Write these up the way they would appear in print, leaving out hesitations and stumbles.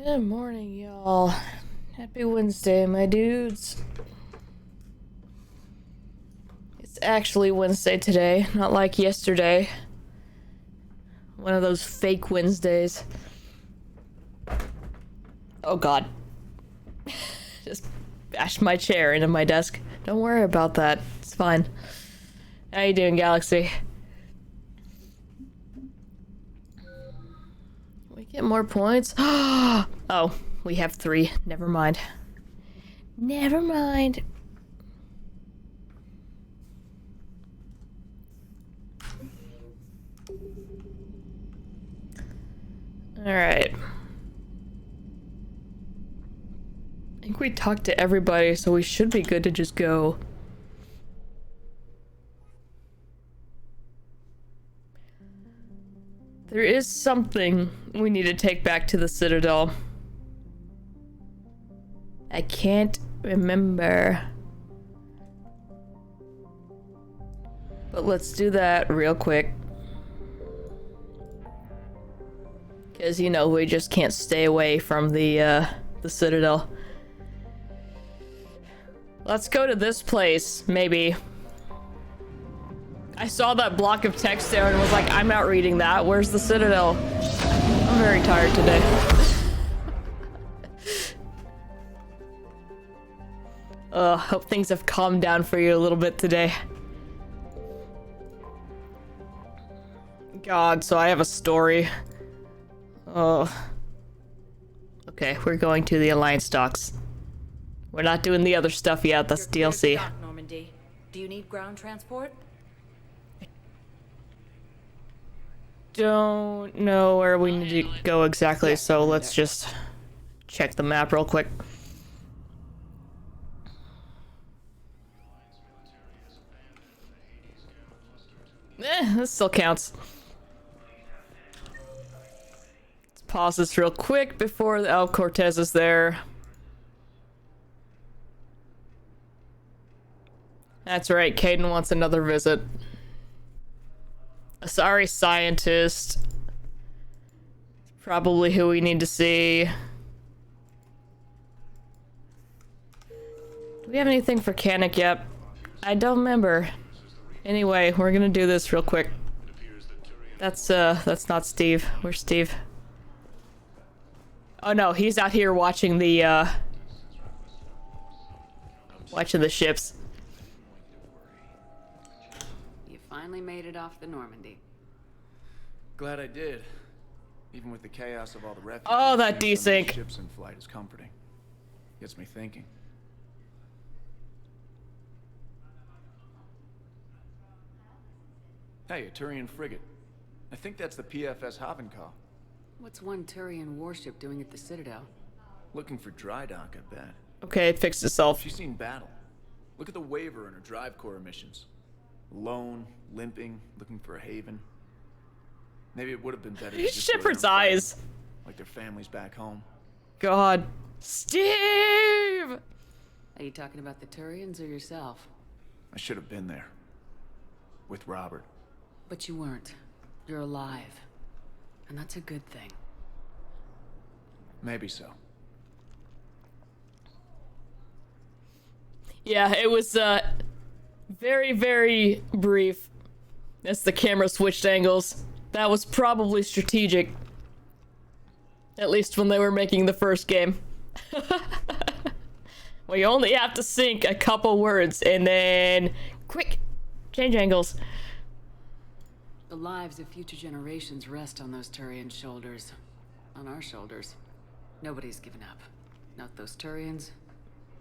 Good morning, y'all. Happy Wednesday, my dudes. It's actually Wednesday today, not like yesterday. One of those fake Wednesdays. Oh god. Just bashed my chair into my desk. Don't worry about that. It's fine. How you doing, Galaxy? We get more points? Oh, we have 3. Never mind. Never mind. Alright. I think we talked to everybody, so we should be good to just go. There is something we need to take back to the Citadel. I can't remember. But let's do that real quick. Because, you know, we just can't stay away from the Citadel. Let's go to this place, maybe. I saw that block of text there and was like, I'm not reading that. Where's the Citadel? I'm very tired today. Hope things have calmed down for you a little bit today. God, so I have a story. Oh. Okay, we're going to the Alliance docks. We're not doing the other stuff yet, that's DLC. Dock, Normandy. Do you need ground transport? Don't know where we need to go exactly, so let's just check the map real quick. This still counts. Let's pause this real quick before Cortez is there. That's right, Caden wants another visit. Sorry, scientist. Probably who we need to see. Do we have anything for Kanik yet? I don't remember. Anyway, we're gonna do this real quick. That's not Steve. Where's Steve? Oh no, he's out here watching the, watching the ships. Finally made it off the Normandy. Glad I did. Even with the chaos of all the refugees. Oh, that seeing some of desync. these ships in flight is comforting. Gets me thinking. Hey, a Turian frigate. I think that's the PFS Havenkal. What's one Turian warship doing at the Citadel? Looking for dry dock, I bet. Okay, it fixed itself. She's seen battle. Look at the waiver in her drive corps emissions. Alone, limping, looking for a haven. Maybe it would have been better to just go Shepard's down fighting, eyes. like their families back home. God. Steve! Are you talking about the Turians or yourself? I should have been there. With Robert. But you weren't. You're alive. And that's a good thing. Maybe so. Yeah, it was, very, very brief. As the camera switched angles. That was probably strategic. At least when they were making the first game. We only have to sync a couple words and then quick change angles. The lives of future generations rest on those Turian shoulders. On our shoulders. Nobody's given up. Not those Turians.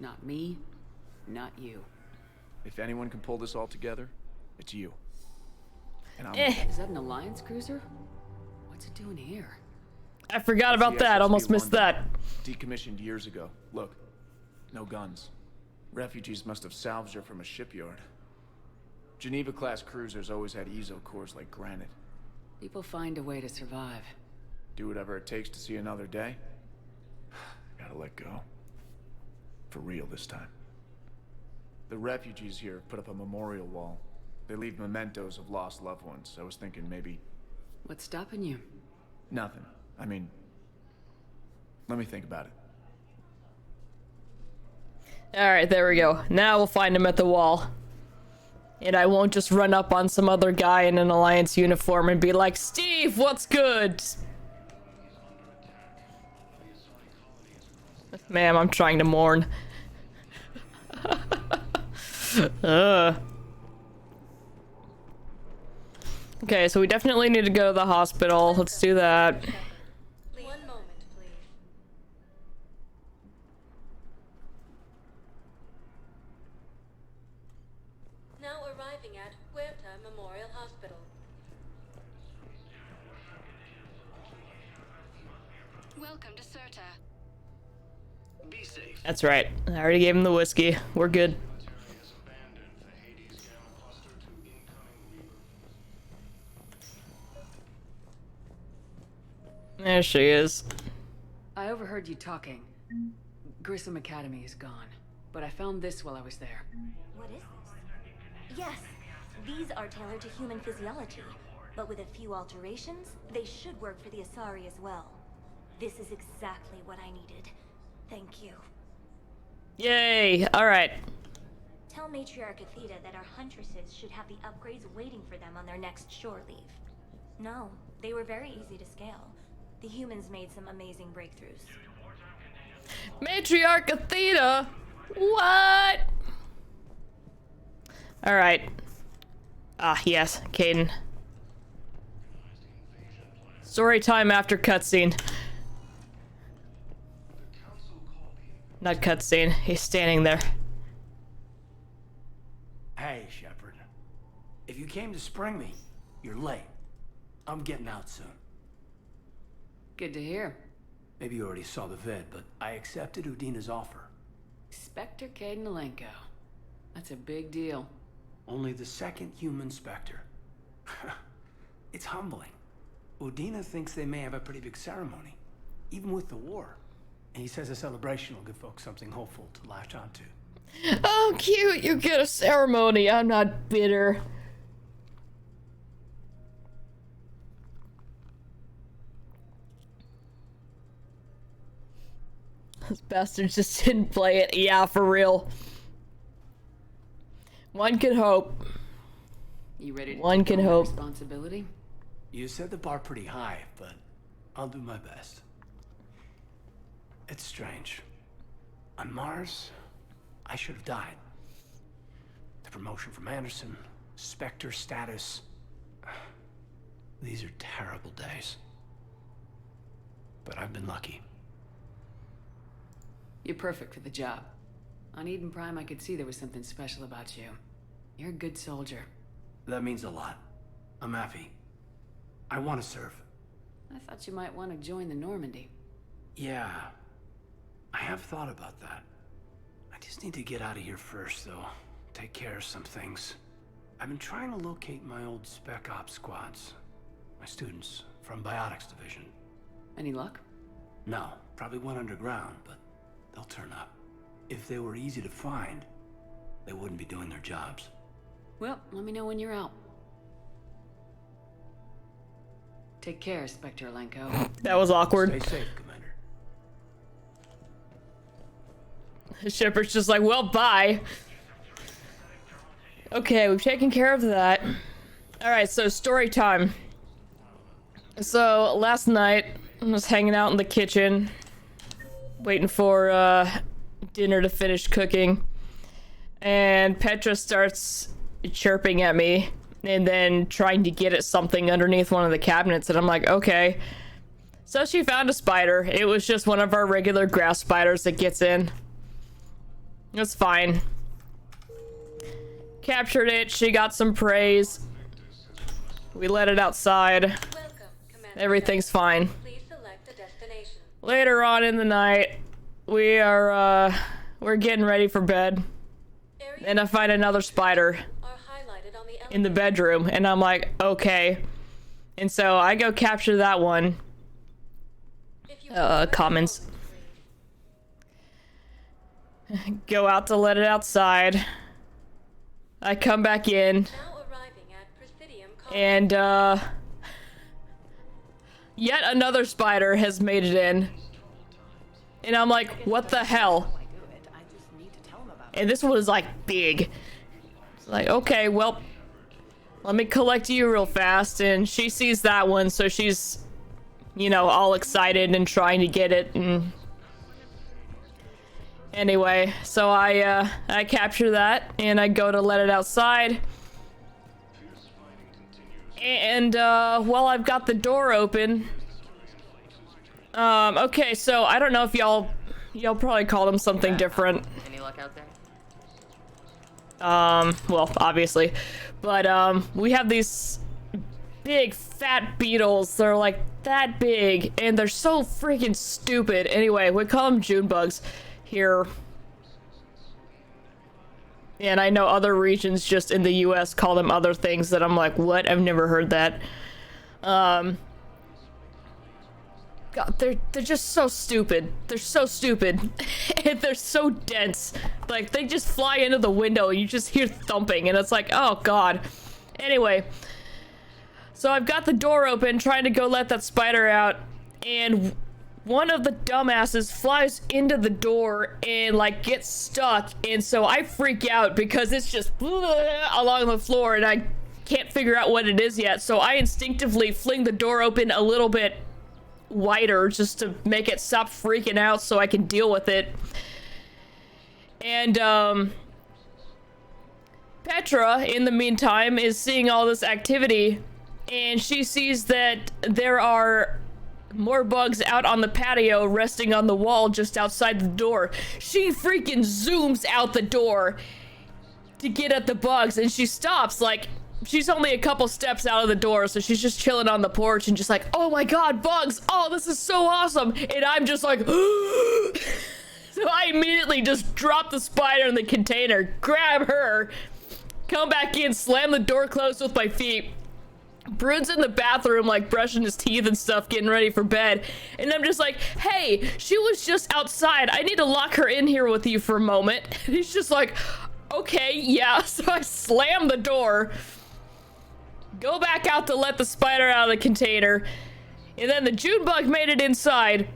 Not me. Not you. If anyone can pull this all together, it's you. And I'm Is that an Alliance cruiser? What's it doing here? I forgot about that. Almost missed that. Decommissioned years ago. Look, no guns. Refugees must have salvaged her from a shipyard. Geneva-class cruisers always had ezo cores like granite. People find a way to survive. Do whatever it takes to see another day. Gotta let go. For real this time. The refugees here put up a memorial wall. They leave mementos of lost loved ones. I was thinking maybe... What's stopping you? Nothing. I mean... Let me think about it. Alright, there we go. Now we'll find him at the wall. And I won't just run up on some other guy in an Alliance uniform and be like, Steve, what's good? Ma'am, I'm trying to mourn. Okay, so we definitely need to go to the hospital. Let's do that. One moment, please. Now arriving at Huerta Memorial Hospital. Welcome to Certa. Be safe. That's right. I already gave him the whiskey. We're good. There she is. I overheard you talking. Grissom Academy is gone, but I found this while I was there. What is this? Yes, these are tailored to human physiology, but with a few alterations, they should work for the Asari as well. This is exactly what I needed. Thank you. Yay! Alright. Tell Matriarch Athena that our huntresses should have the upgrades waiting for them on their next shore leave. No, they were very easy to scale. The humans made some amazing breakthroughs. Matriarch Athena? What? Alright. Ah, yes, Caden. Story time after cutscene. Not cutscene, he's standing there. Hey, Shepard. If you came to spring me, you're late. I'm getting out soon. Good to hear. Maybe you already saw the vid, but I accepted Udina's offer. Spectre Caden Alenko. That's a big deal. Only the second human Spectre. It's humbling. Udina thinks they may have a pretty big ceremony, even with the war. And he says a celebration will give folks something hopeful to latch onto. Oh, cute, you get a ceremony. I'm not bitter. Those bastards just didn't play it. Yeah, for real. One can hope. You ready to One take can on that hope. responsibility? You set the bar pretty high, but I'll do my best. It's strange. On Mars, I should have died. The promotion from Anderson, Spectre status. These are terrible days. But I've been lucky. You're perfect for the job. On Eden Prime, I could see there was something special about you. You're a good soldier. That means a lot. I'm happy. I want to serve. I thought you might want to join the Normandy. Yeah, I have thought about that. I just need to get out of here first, though. Take care of some things. I've been trying to locate my old Spec Ops squads. My students from Biotics Division. Any luck? No, probably went underground, but they'll turn up. If they were easy to find, they wouldn't be doing their jobs. Well, let me know when you're out. Take care, Spectre Alenko. That was awkward. Stay safe, Commander. Shepard's just like, well, bye. Okay, we've taken care of that. Alright, so story time. So, last night, I was hanging out in the kitchen, waiting for, dinner to finish cooking. And Petra starts chirping at me, and then trying to get at something underneath one of the cabinets, and I'm like, okay. So she found a spider. It was just one of our regular grass spiders that gets in. It's fine. Captured it, she got some praise. We let it outside. Welcome, Commander. Everything's fine. Please select a destination. Later on in the night, we're getting ready for bed. Areas And I find another spider are highlighted on the in the bedroom, and I'm like, okay. And so I go capture that one. If you Comments. Go out to let it outside. I come back in, Now arriving at Presidium and yet another spider has made it in. And I'm like, what the hell? And this one is like big. It's like, okay, well, let me collect you real fast. And she sees that one, so she's, you know, all excited and trying to get it. And anyway, so I capture that and I go to let it outside. And while I've got the door open, okay, so I don't know if y'all probably call them something different. Any luck out there? Well, obviously, but we have these big fat beetles. They're like that big and they're so freaking stupid. Anyway, we call them June bugs here. And I know other regions just in the US call them other things that I'm like, what? I've never heard that. God, they're just so stupid. They're so stupid. And they're so dense. Like, they just fly into the window and you just hear thumping and it's like, oh god. Anyway, so I've got the door open trying to go let that spider out, and one of the dumbasses flies into the door and like gets stuck, and so I freak out because it's just along the floor and I can't figure out what it is yet. So I instinctively fling the door open a little bit wider just to make it stop freaking out so I can deal with it. And Petra, in the meantime, is seeing all this activity, and she sees that there are more bugs out on the patio resting on the wall just outside the door. She freaking zooms out the door to get at the bugs, and she stops. Like, she's only a couple steps out of the door, so she's just chilling on the porch and just like, oh my god, bugs! Oh, this is so awesome! And I'm just like, so I immediately just drop the spider in the container, grab her, come back in, slam the door closed with my feet. Bruin's in the bathroom, like, brushing his teeth and stuff, getting ready for bed. And I'm just like, hey, she was just outside. I need to lock her in here with you for a moment. And he's just like, okay, yeah. So I slam the door, go back out to let the spider out of the container. And then the June bug made it inside.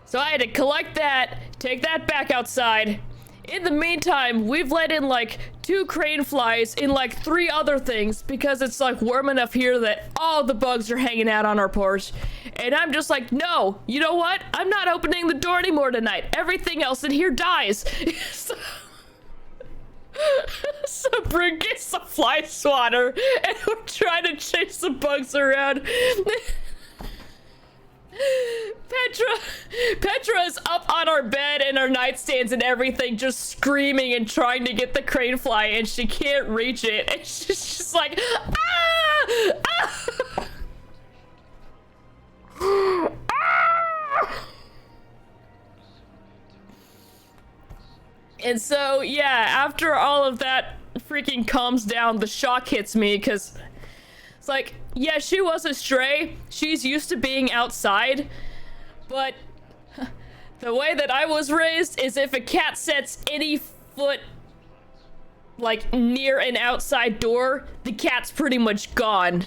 So I had to collect that, take that back outside. In the meantime, we've let in like 2 crane flies and like 3 other things because it's like warm enough here that all the bugs are hanging out on our porch. And I'm just like, no, you know what? I'm not opening the door anymore tonight. Everything else in here dies. So Bryn gets the fly swatter and we're trying to chase the bugs around. Petra is up on our bed and our nightstands and everything, just screaming and trying to get the crane fly, and she can't reach it, and she's just like, ah! Ah! And so, yeah, after all of that freaking calms down, the shock hits me, because it's like, yeah, she was a stray. She's used to being outside. But the way that I was raised is if a cat sets any foot, like, near an outside door, the cat's pretty much gone.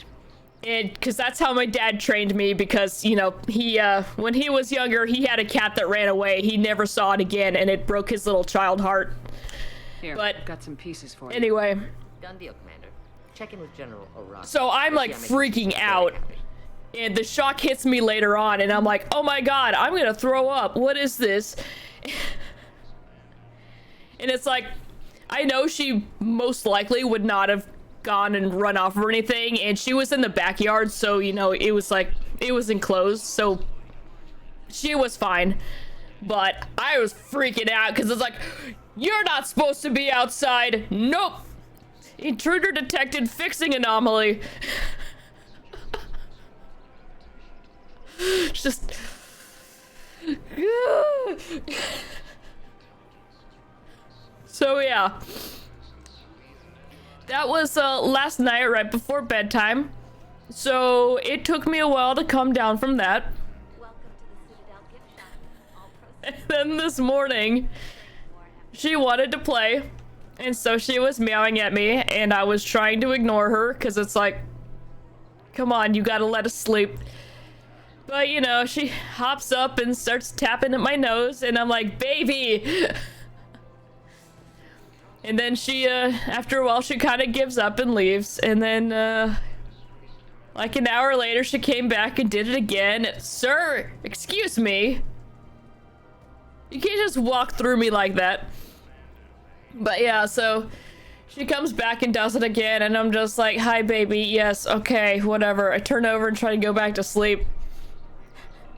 And because that's how my dad trained me, because, you know, he, when he was younger, he had a cat that ran away. He never saw it again, and it broke his little child heart. Here, But got some pieces for you. anyway, Done deal, Commander. Check in with General O'Rourke. so I'm, like, freaking out. And the shock hits me later on, and I'm like, oh my god, I'm gonna throw up. What is this? And it's like, I know she most likely would not have gone and run off or anything, and she was in the backyard, so, you know, it was like, it was enclosed, so she was fine. But I was freaking out, because it's like, you're not supposed to be outside. Nope. Intruder detected, fixing anomaly. Just so yeah, that was last night right before bedtime, so it took me a while to come down from that. Welcome to the Citadel gift shop. All And then this morning she wanted to play, and so she was meowing at me, and I was trying to ignore her because it's like, come on, you gotta let us sleep. But, you know, she hops up and starts tapping at my nose, and I'm like, baby! And then she, after a while, she kind of gives up and leaves. And then, like an hour later, she came back and did it again. Sir, excuse me. You can't just walk through me like that. But yeah, so she comes back and does it again, and I'm just like, hi, baby. Yes, okay, whatever. I turn over and try to go back to sleep.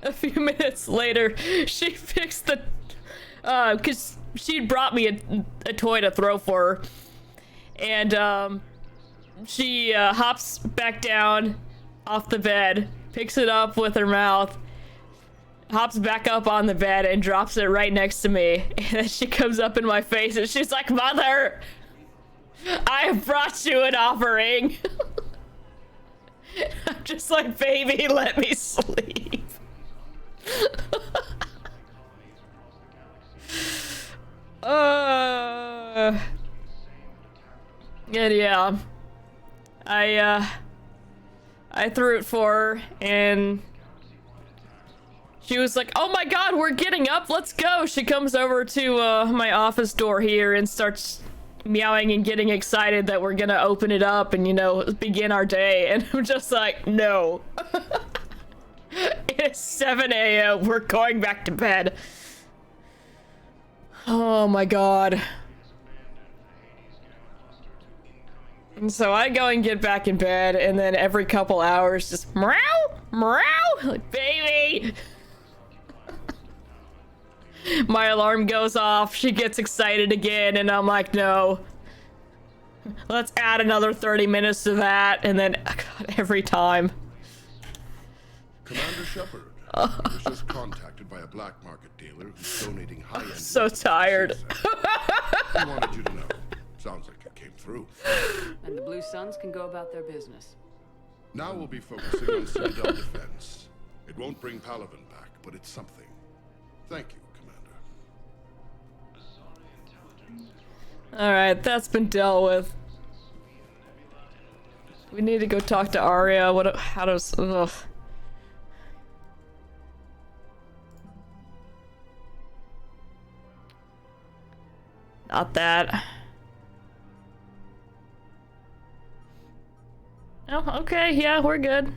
A few minutes later, she fixed the, because she'd brought me a toy to throw for her. And, she, hops back down off the bed, picks it up with her mouth, hops back up on the bed, and drops it right next to me. And then she comes up in my face, and she's like, Mother! I have brought you an offering! I'm just like, baby, let me sleep. And yeah, I threw it for her, and she was like, oh my god, we're getting up, let's go. She comes over to my office door here and starts meowing and getting excited that we're gonna open it up and, you know, begin our day. And I'm just like, no. It's 7 a.m. We're going back to bed. Oh my god. And so I go and get back in bed, and then every couple hours just meow, meow, like, baby. My alarm goes off, she gets excited again, and I'm like, no. Let's add another 30 minutes to that, and then, God, every time. Commander Shepard, I was just contacted by a black market dealer who's donating high-end... I'm so tired. He wanted you to know. Sounds like it came through. And the Blue Suns can go about their business. Now we'll be focusing on Citadel defense. It won't bring Palaven back, but it's something. Thank you, Commander. Alright, that's been dealt with. We need to go talk to Arya. How does... Ugh. Not that. Oh, okay, yeah, we're good.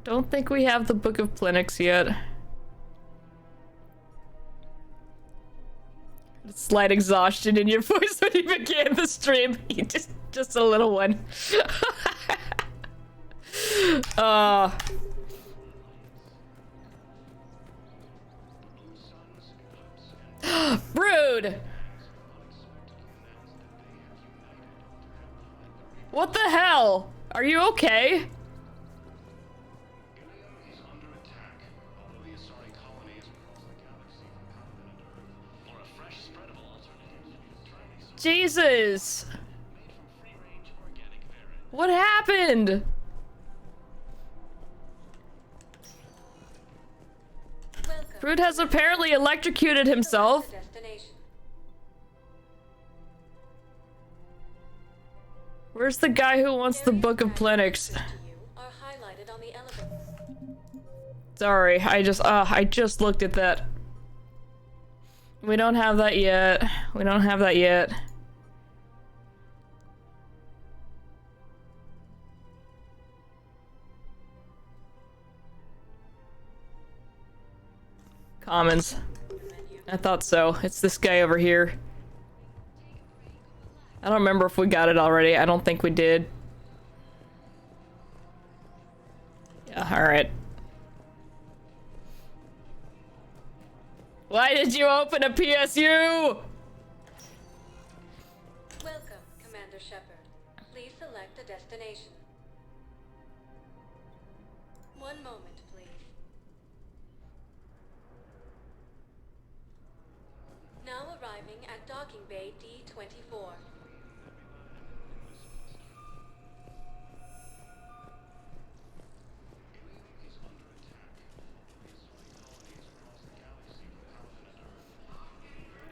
Don't think we have the Book of Plenix yet. Slight exhaustion in your voice when you began the stream. Just a little one. Brood! What the hell? Are you okay? Jesus! What happened? Brood has apparently electrocuted himself. Where's the guy who wants the Book of Plenix? Sorry, I just looked at that. We don't have that yet. We don't have that yet. Commons. I thought so. It's this guy over here. I don't remember if we got it already. I don't think we did. Yeah, alright. Why did you open a PSU? Welcome, Commander Shepard. Please select a destination. One moment, please. Now arriving at Docking Bay D-24.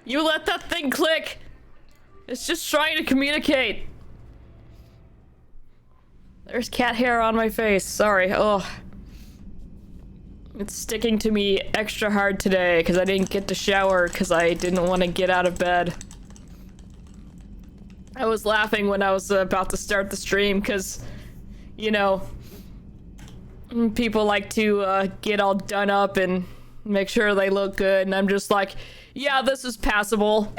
You let that thing click! It's just trying to communicate. There's cat hair on my face. Sorry. Oh. It's sticking to me extra hard today because I didn't get to shower because I didn't want to get out of bed. I was laughing when I was about to start the stream because, you know, people like to get all done up and make sure they look good, and I'm just like, yeah, this is passable.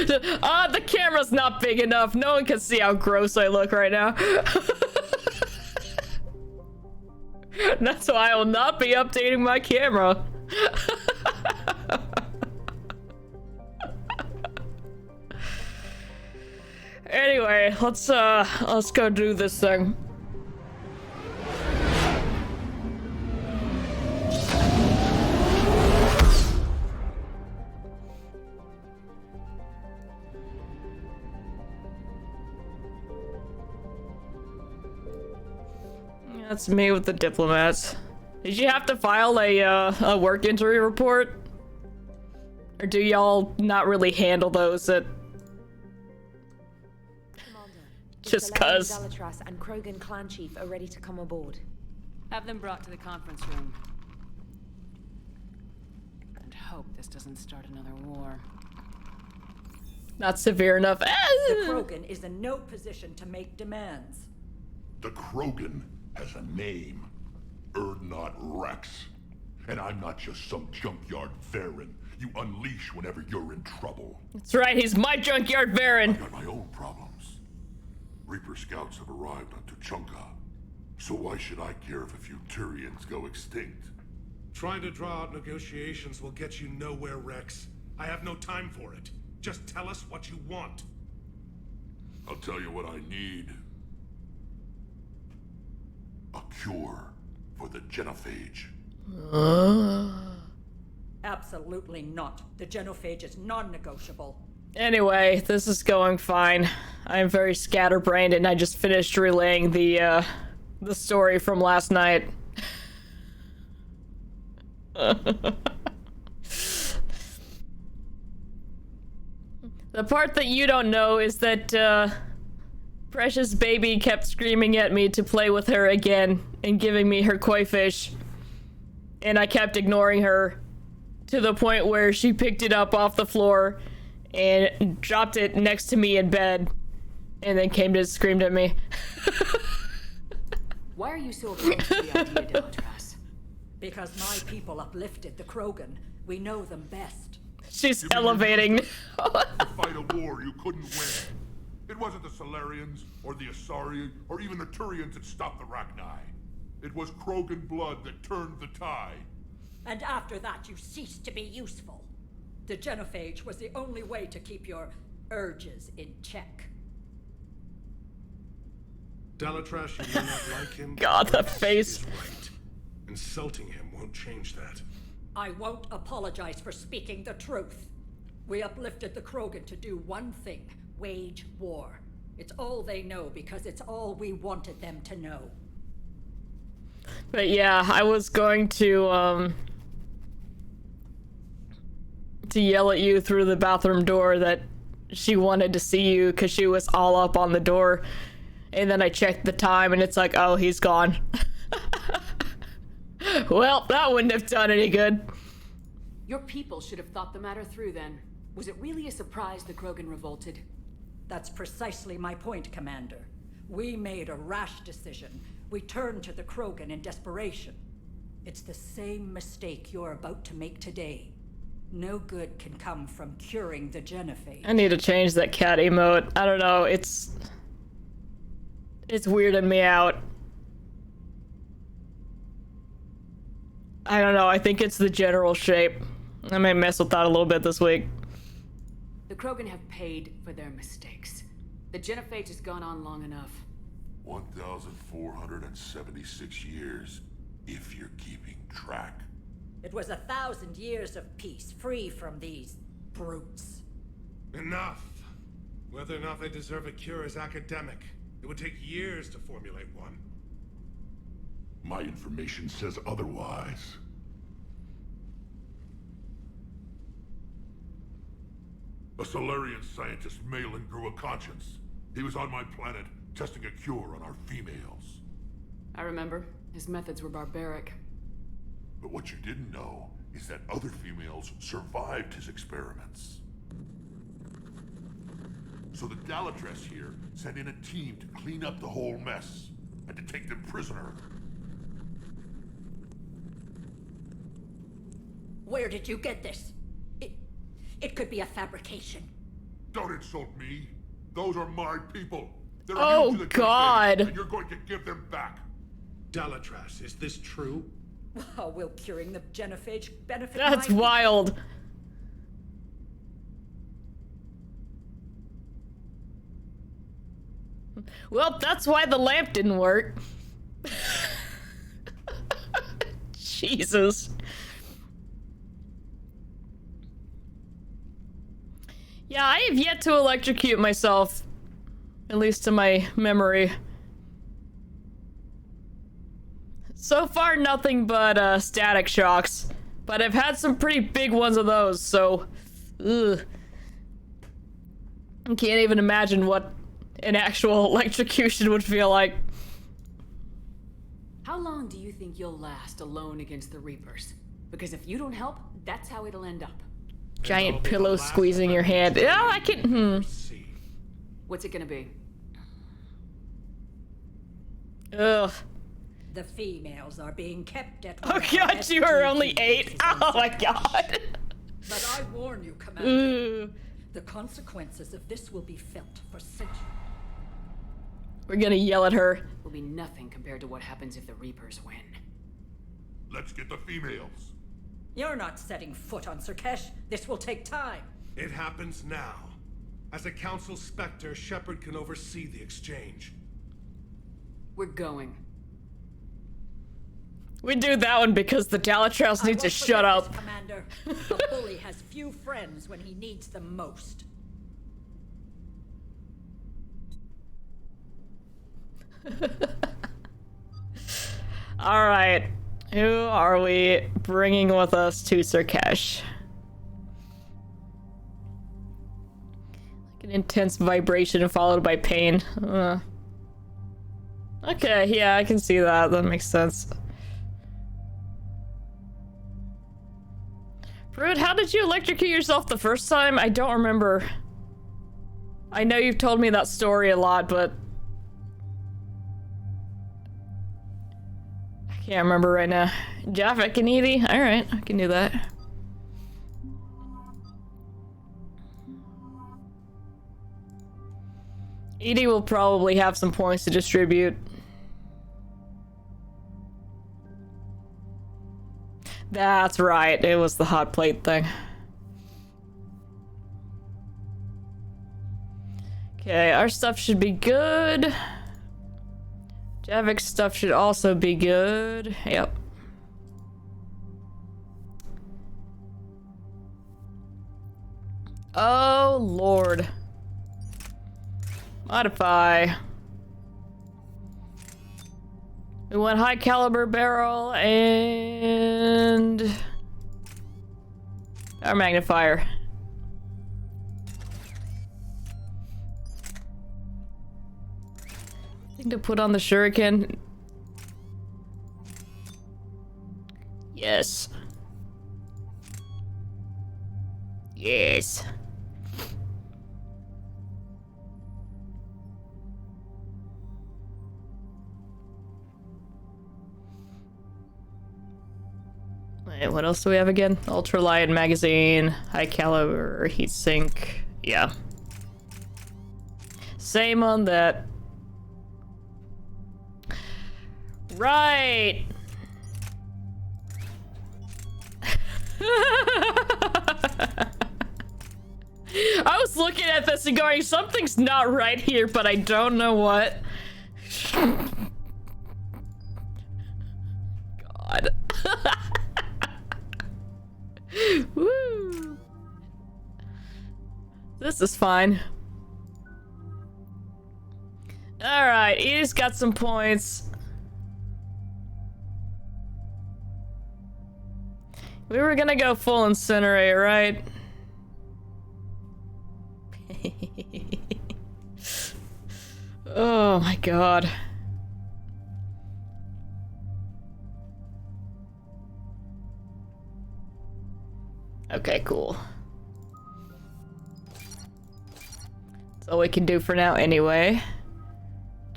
The camera's not big enough. No one can see how gross I look right now. That's why I will not be updating my camera. Anyway, let's go do this thing. That's me with the diplomats. Did you have to file a work injury report? Or do y'all not really handle those at... Just cuz. Tali'zorah and Krogan clan chief are ready to come aboard. Have them brought to the conference room. And hope this doesn't start another war. Not severe enough. The Krogan is in no position to make demands. The Krogan has a name. Urdnot Rex. And I'm not just some junkyard Varen you unleash whenever you're in trouble. That's right, he's my junkyard Varen. I've got my own problems. Reaper scouts have arrived on Tuchanka. So why should I care if a few Turians go extinct? Trying to draw out negotiations will get you nowhere, Rex. I have no time for it. Just tell us what you want. I'll tell you what I need. A cure for the genophage. Absolutely not. The genophage is non-negotiable. Anyway, this is going fine. I'm very scatterbrained and I just finished relaying the story from last night. The part that you don't know is that, Precious Baby kept screaming at me to play with her again and giving me her koi fish. And I kept ignoring her to the point where she picked it up off the floor and dropped it next to me in bed and then came to scream at me. Why are you so opposed to the idea, Tali'zorah? Because my people uplifted the Krogan. We know them best. She's elevating. To fight a war you couldn't win. It wasn't the Solarians, or the Asari, or even the Turians that stopped the Rachni. It was Krogan blood that turned the tide. And after that, you ceased to be useful. The genophage was the only way to keep your urges in check. Dalatrash, you may not like him. God, but the face. he's right. Insulting him won't change that. I won't apologize for speaking the truth. We uplifted the Krogan to do one thing. Wage war. It's all they know because it's all we wanted them to know. But yeah, I was going to yell at you through the bathroom door that she wanted to see you because she was all up on the door. And then I checked the time and it's like, oh, he's gone. Well, that wouldn't have done any good. Your people should have thought the matter through then. Was it really a surprise the Krogan revolted? That's precisely my point, Commander. We made a rash decision. We turned to the Krogan in desperation. It's the same mistake you're about to make today. No good can come from curing the genophage. I need to change that cat emote. I don't know, it's weirding me out. I don't know, I think it's the general shape. I may mess with that a little bit this week. The Krogan have paid for their mistakes. The genophage has gone on long enough. 1,476 years, if you're keeping track. It was 1,000 years of peace, free from these brutes. Enough! Whether or not they deserve a cure is academic. It would take years to formulate one. My information says otherwise. A Solarian scientist Malin grew a conscience. He was on my planet, testing a cure on our females. I remember. His methods were barbaric. But what you didn't know is that other females survived his experiments. So the Dalatress here sent in a team to clean up the whole mess and to take them prisoner. Where did you get this? It could be a fabrication. Don't insult me. Those are my people. They're Oh, immune to the God. Genophage, and you're going to give them back. Dalatras, is this true? How will curing the genophage benefit That's my wild. Well, that's why the lamp didn't work. Jesus. Yeah, I have yet to electrocute myself. At least to my memory. So far, nothing but static shocks. But I've had some pretty big ones of those, so... Ugh. I can't even imagine what an actual electrocution would feel like. How long do you think you'll last alone against the Reapers? Because if you don't help, that's how it'll end up. Giant pillow squeezing your hand. Yeah, I can... What's it gonna be? Ugh. The females are being kept at... Oh god, you are only 8? Oh my god. But I warn you, Commander. The consequences of this will be felt for centuries. We're gonna yell at her. Will be nothing compared to what happens if the Reapers win. Let's get the females. You're not setting foot on Surkesh. This will take time. It happens now. As a Council Spectre, Shepard can oversee the exchange. We're going. We do that one because the Dalatraus needs to shut up. This, Commander. A bully has few friends when he needs them most. Alright. Who are we bringing with us to Surkesh? Like an intense vibration followed by pain. Okay, yeah, I can see that. That makes sense. Brood, how did you electrocute yourself the first time? I don't remember. I know you've told me that story a lot, but... I can't remember right now. Jaffik and Edie? Alright, I can do that. Edie will probably have some points to distribute. That's right, it was the hot plate thing. Okay, our stuff should be good. Javik's stuff should also be good. Yep. Oh, Lord. Modify. We want high caliber barrel and our magnifier. Thing to put on the shuriken. Yes. Yes. Wait, what else do we have again? Ultralight magazine, high caliber heatsink. Yeah. Same on that. Right. I was looking at this and going, something's not right here, but I don't know what. God. Woo. This is fine. Alright, Edie's got some points. We were gonna go full incinerate, right? Oh my god. Okay, cool. That's all we can do for now anyway.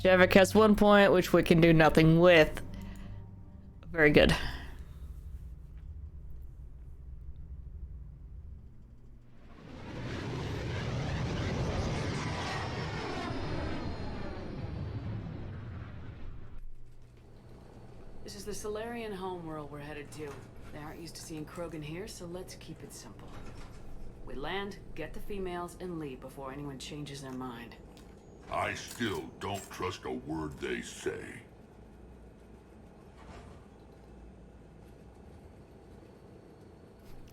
Javik has 1 point, which we can do nothing with. Very good. This is the Solarian homeworld we're headed to. They aren't used to seeing Krogan here, so let's keep it simple. We land, get the females, and leave before anyone changes their mind. I still don't trust a word they say.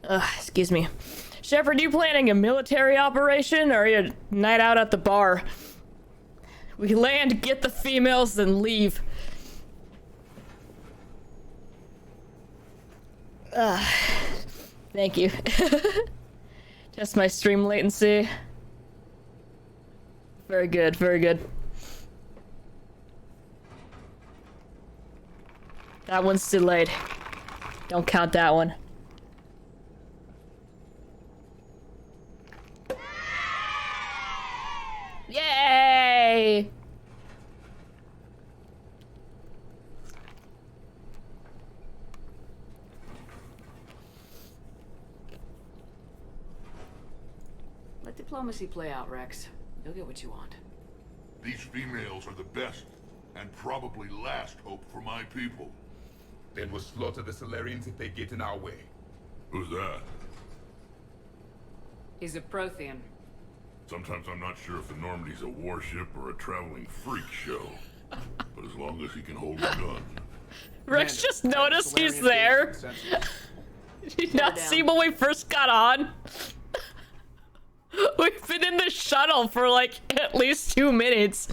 Excuse me. Shepard, you planning a military operation or are you a night out at the bar? We land, get the females, then leave. Thank you. Just my stream latency. Very good, very good. That one's delayed. Don't count that one. Yay! Let diplomacy play out, Rex. You'll get what you want. These females are the best, and probably last hope for my people. Then we'll slaughter the Solarians if they get in our way. Who's that? He's a Prothean. Sometimes I'm not sure if the Normandy's a warship or a traveling freak show. But as long as he can hold a gun. Rex just noticed he's there. Did you not see when we first got on? We've been in the shuttle for like at least 2 minutes.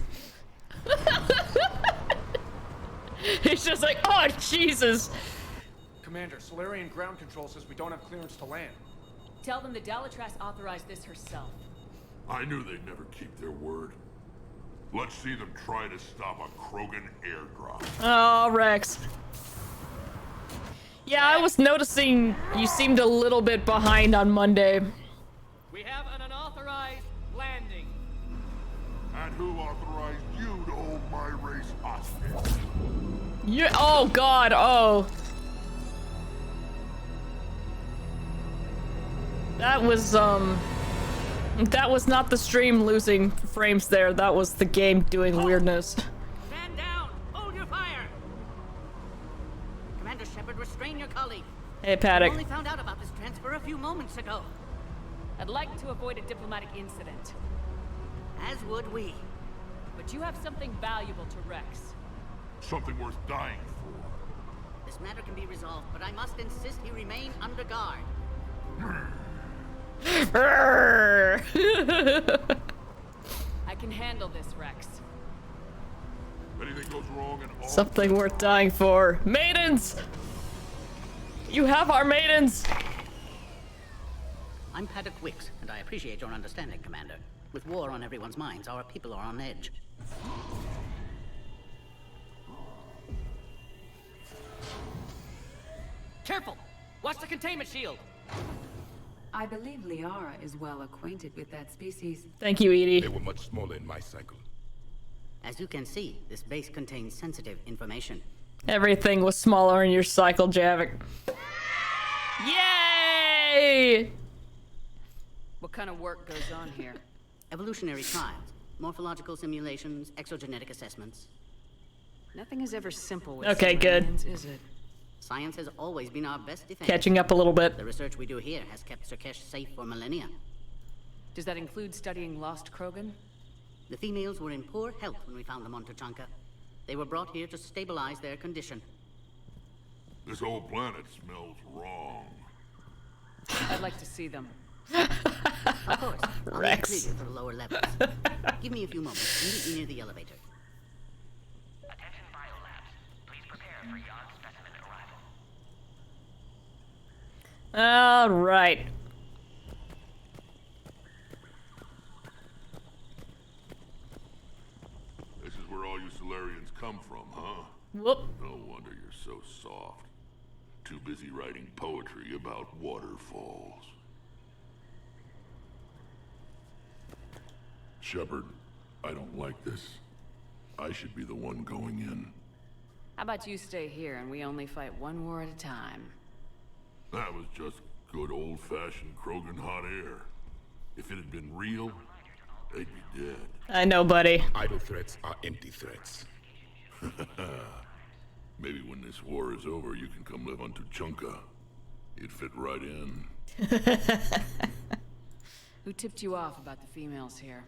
He's just like, oh Jesus. Commander, Solarian ground control says we don't have clearance to land. Tell them the Dalatrass authorized this herself. I knew they'd never keep their word. Let's see them try to stop a Krogan airdrop. Oh, Rex. Yeah, I was noticing you seemed a little bit behind on Monday. We have an unauthorized landing. And who authorized you to hold my race hostage? You. Oh God. Oh. That was That was not the stream losing frames there. That was the game doing weirdness. Stand down. Hold your fire. Commander Shepard, restrain your colleague. Hey, Paddock. I only found out about this transfer a few moments ago. I'd like to avoid a diplomatic incident. As would we. But you have something valuable to Rex. Something worth dying for. This matter can be resolved, but I must insist he remain under guard. I can handle this, Rex. If anything goes wrong and all Something worth dying for. Maidens! You have our maidens! I'm Paddock Wicks, and I appreciate your understanding, Commander. With war on everyone's minds, our people are on edge. Careful! Watch the containment shield! I believe Liara is well acquainted with that species. Thank you, Edie. They were much smaller in my cycle. As you can see, this base contains sensitive information. Everything was smaller in your cycle, Javik. Yay! What kind of work goes on here? Evolutionary trials, morphological simulations, exogenetic assessments. Nothing is ever simple with Okay, good. Solarians, is it? Science has always been our best defense. Catching up a little bit. The research we do here has kept Surkesh safe for millennia. Does that include studying lost Krogan? The females were in poor health when we found them on Tuchanka. They were brought here to stabilize their condition. This whole planet smells wrong. I'd like to see them. Of course. I'll Rex. need a preview for the lower levels. Give me a few moments and meet me near the elevator. Attention biolabs. Please prepare for yon specimen arrival. All right. come from, huh? Whoop. No wonder you're so soft. Too busy writing poetry about waterfalls. Shepard, I don't like this. I should be the one going in. How about you stay here and we only fight one war at a time? That was just good old-fashioned Krogan hot air. If it had been real, they'd be dead. I know, buddy. Idle threats are empty threats. Maybe when this war is over, you can come live on Tuchanka. You'd fit right in. Who tipped you off about the females here?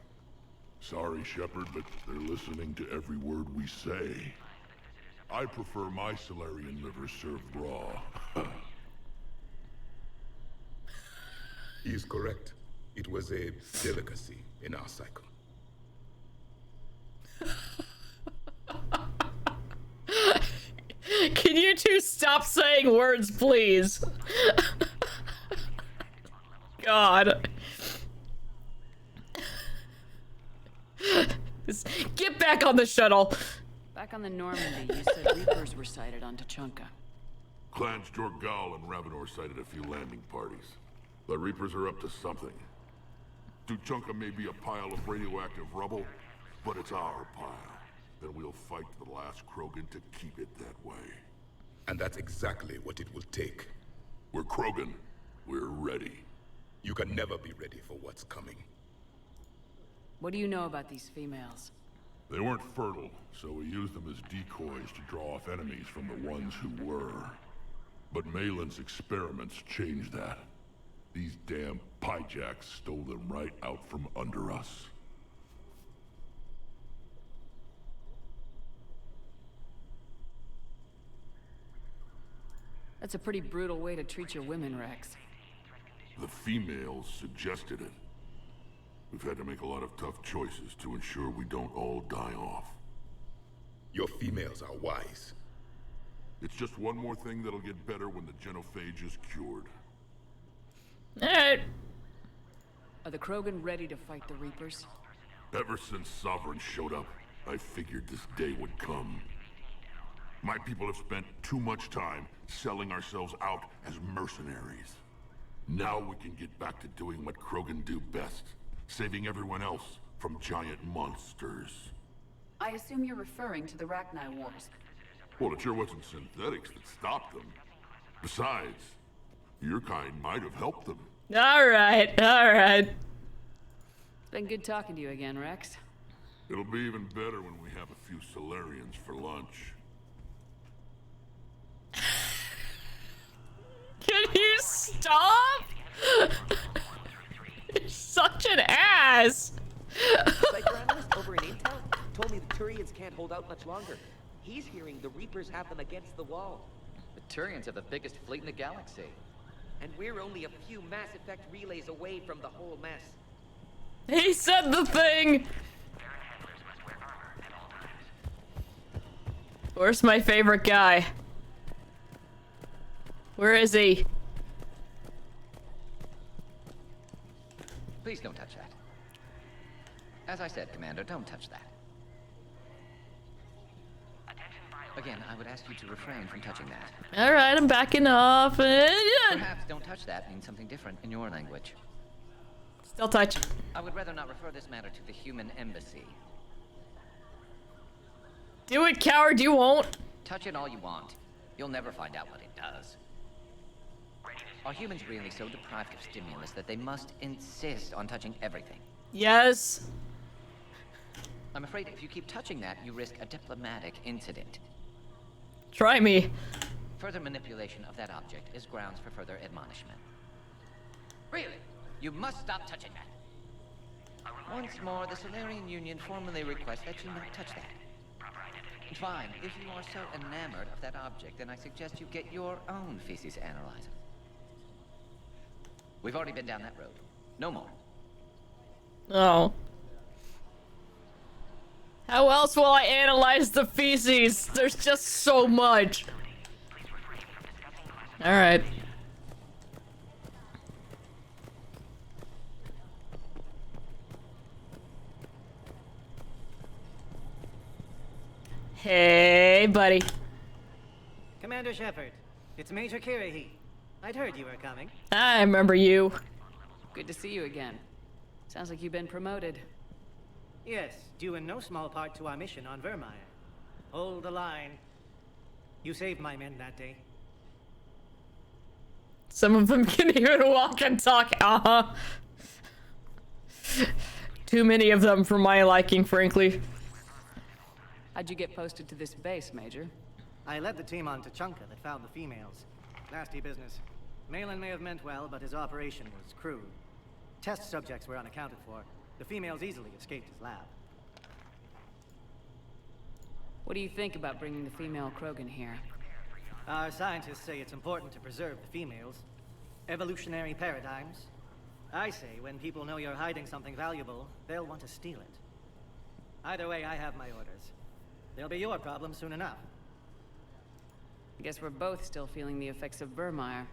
Sorry, Shepard, but they're listening to every word we say. I prefer my Solarian liver served raw. He is correct. It was a delicacy in our cycle. Can you two stop saying words, please? God. Just get back on the shuttle. Back on the Normandy, you said Reapers were sighted on Tuchanka. Clans Jorgal and Ravenor sighted a few landing parties. The Reapers are up to something. Tuchanka may be a pile of radioactive rubble, but it's our pile. Then we'll fight to the last Krogan to keep it that way. And that's exactly what it will take. We're Krogan. We're ready. You can never be ready for what's coming. What do you know about these females? They weren't fertile, so we used them as decoys to draw off enemies from the ones who were. But Malin's experiments changed that. These damn pyjacks stole them right out from under us. That's a pretty brutal way to treat your women, Rex. The females suggested it. We've had to make a lot of tough choices to ensure we don't all die off. Your females are wise. It's just one more thing that'll get better when the genophage is cured. Alright. Are the Krogan ready to fight the Reapers? Ever since Sovereign showed up, I figured this day would come. My people have spent too much time selling ourselves out as mercenaries. Now we can get back to doing what Krogan do best, saving everyone else from giant monsters. I assume you're referring to the Rachni Wars. Well, it sure wasn't synthetics that stopped them. Besides, your kind might have helped them. Alright, alright. It's been good talking to you again, Rex. It'll be even better when we have a few Solarians for lunch. Can you stop? You're such an ass. Psychoanalyst over in Intel told me the Turians can't hold out much longer. He's hearing the Reapers have them against the wall. The Turians have the biggest fleet in the galaxy. And we're only a few Mass Effect relays away from the whole mess. He said the thing. Where's my favorite guy? Where is he? Please don't touch that. As I said, Commander, don't touch that. Again, I would ask you to refrain from touching that. Alright, I'm backing off. Perhaps don't touch that means something different in your language. Still touch. I would rather not refer this matter to the human embassy. Do it, coward, you won't. Touch it all you want. You'll never find out what it does. Are humans really so deprived of stimulus that they must insist on touching everything? Yes. I'm afraid if you keep touching that, you risk a diplomatic incident. Try me. Further manipulation of that object is grounds for further admonishment. Really? You must stop touching that. Once more, the Solarian Union formally requests that you not touch that. Fine. If you are so enamored of that object, then I suggest you get your own feces analyzer. We've already been down that road. No more. Oh. How else will I analyze the feces? There's just so much. Alright. Hey, buddy. Commander Shepard, it's Major Kirahi. I'd heard you were coming. I remember you. Good to see you again. Sounds like you've been promoted. Yes, due in no small part to our mission on Vermeer. Hold the line. You saved my men that day. Some of them can even walk and talk. Too many of them for my liking, frankly. How'd you get posted to this base, Major? I led the team on Tachanka that found the females. Nasty business. Malin may have meant well, but his operation was crude. Test subjects were unaccounted for. The females easily escaped his lab. What do you think about bringing the female Krogan here? Our scientists say it's important to preserve the females. Evolutionary paradigms. I say when people know you're hiding something valuable, they'll want to steal it. Either way, I have my orders. They'll be your problem soon enough. I guess we're both still feeling the effects of Vermeer.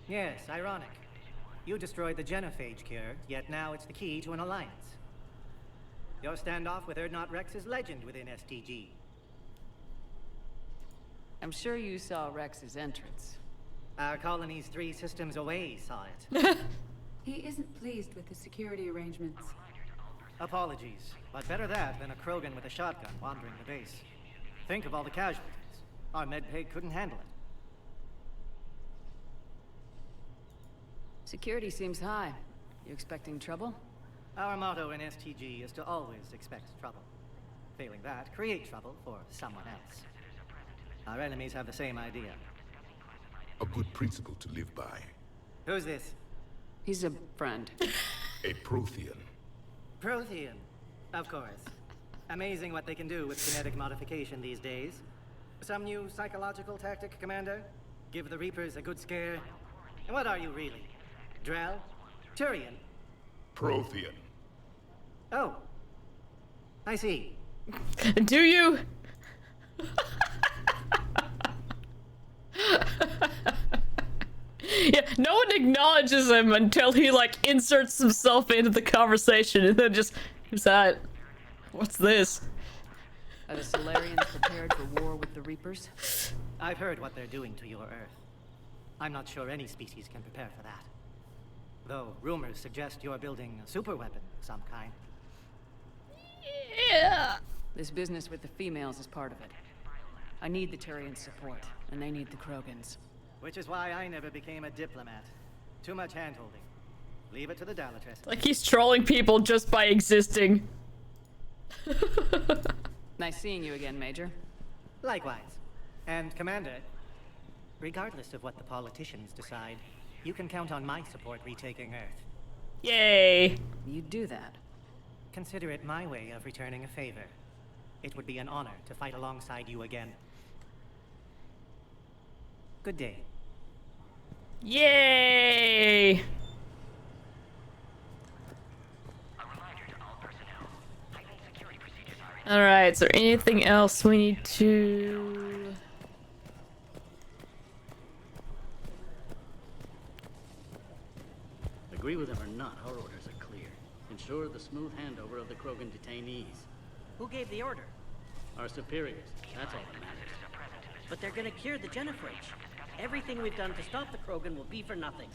Yes, ironic. You destroyed the genophage cure, yet now it's the key to an alliance. Your standoff with Urdnot Rex is legend within STG. I'm sure you saw Rex's entrance. Our colony's 3 systems away saw it. He isn't pleased with the security arrangements. Apologies, but better that than a Krogan with a shotgun wandering the base. Think of all the casualties. Our medpay couldn't handle it. Security seems high. You expecting trouble? Our motto in STG is to always expect trouble. Failing that, create trouble for someone else. Our enemies have the same idea. A good principle to live by. Who's this? He's a friend. A Prothean. Prothean. Of course. Amazing what they can do with genetic modification these days. Some new psychological tactic, Commander? Give the Reapers a good scare? And what are you really? Drell? Turian? Prothean. Oh. I see. Do you? Yeah, no one acknowledges him until he like inserts himself into the conversation and then just, who's that? What's this? Are the Solarians prepared for war with the Reapers? I've heard what they're doing to your Earth. I'm not sure any species can prepare for that. Though rumors suggest you're building a superweapon of some kind. Yeah. This business with the females is part of it. I need the Turians' support, and they need the Krogans. Which is why I never became a diplomat. Too much hand-holding. Leave it to the Dalatress. Like he's trolling people just by existing. Nice seeing you again, Major. Likewise. And Commander, regardless of what the politicians decide, you can count on my support retaking Earth. Yay! You'd do that. Consider it my way of returning a favor. It would be an honor to fight alongside you again. Good day. Yay! Alright, is there anything else we need to... Agree with him or not, our orders are clear. Ensure the smooth handover of the Krogan detainees. Who gave the order? Our superiors. That's all that matters. But they're gonna cure the genophage. Everything we've done to stop the Krogan will be for nothing.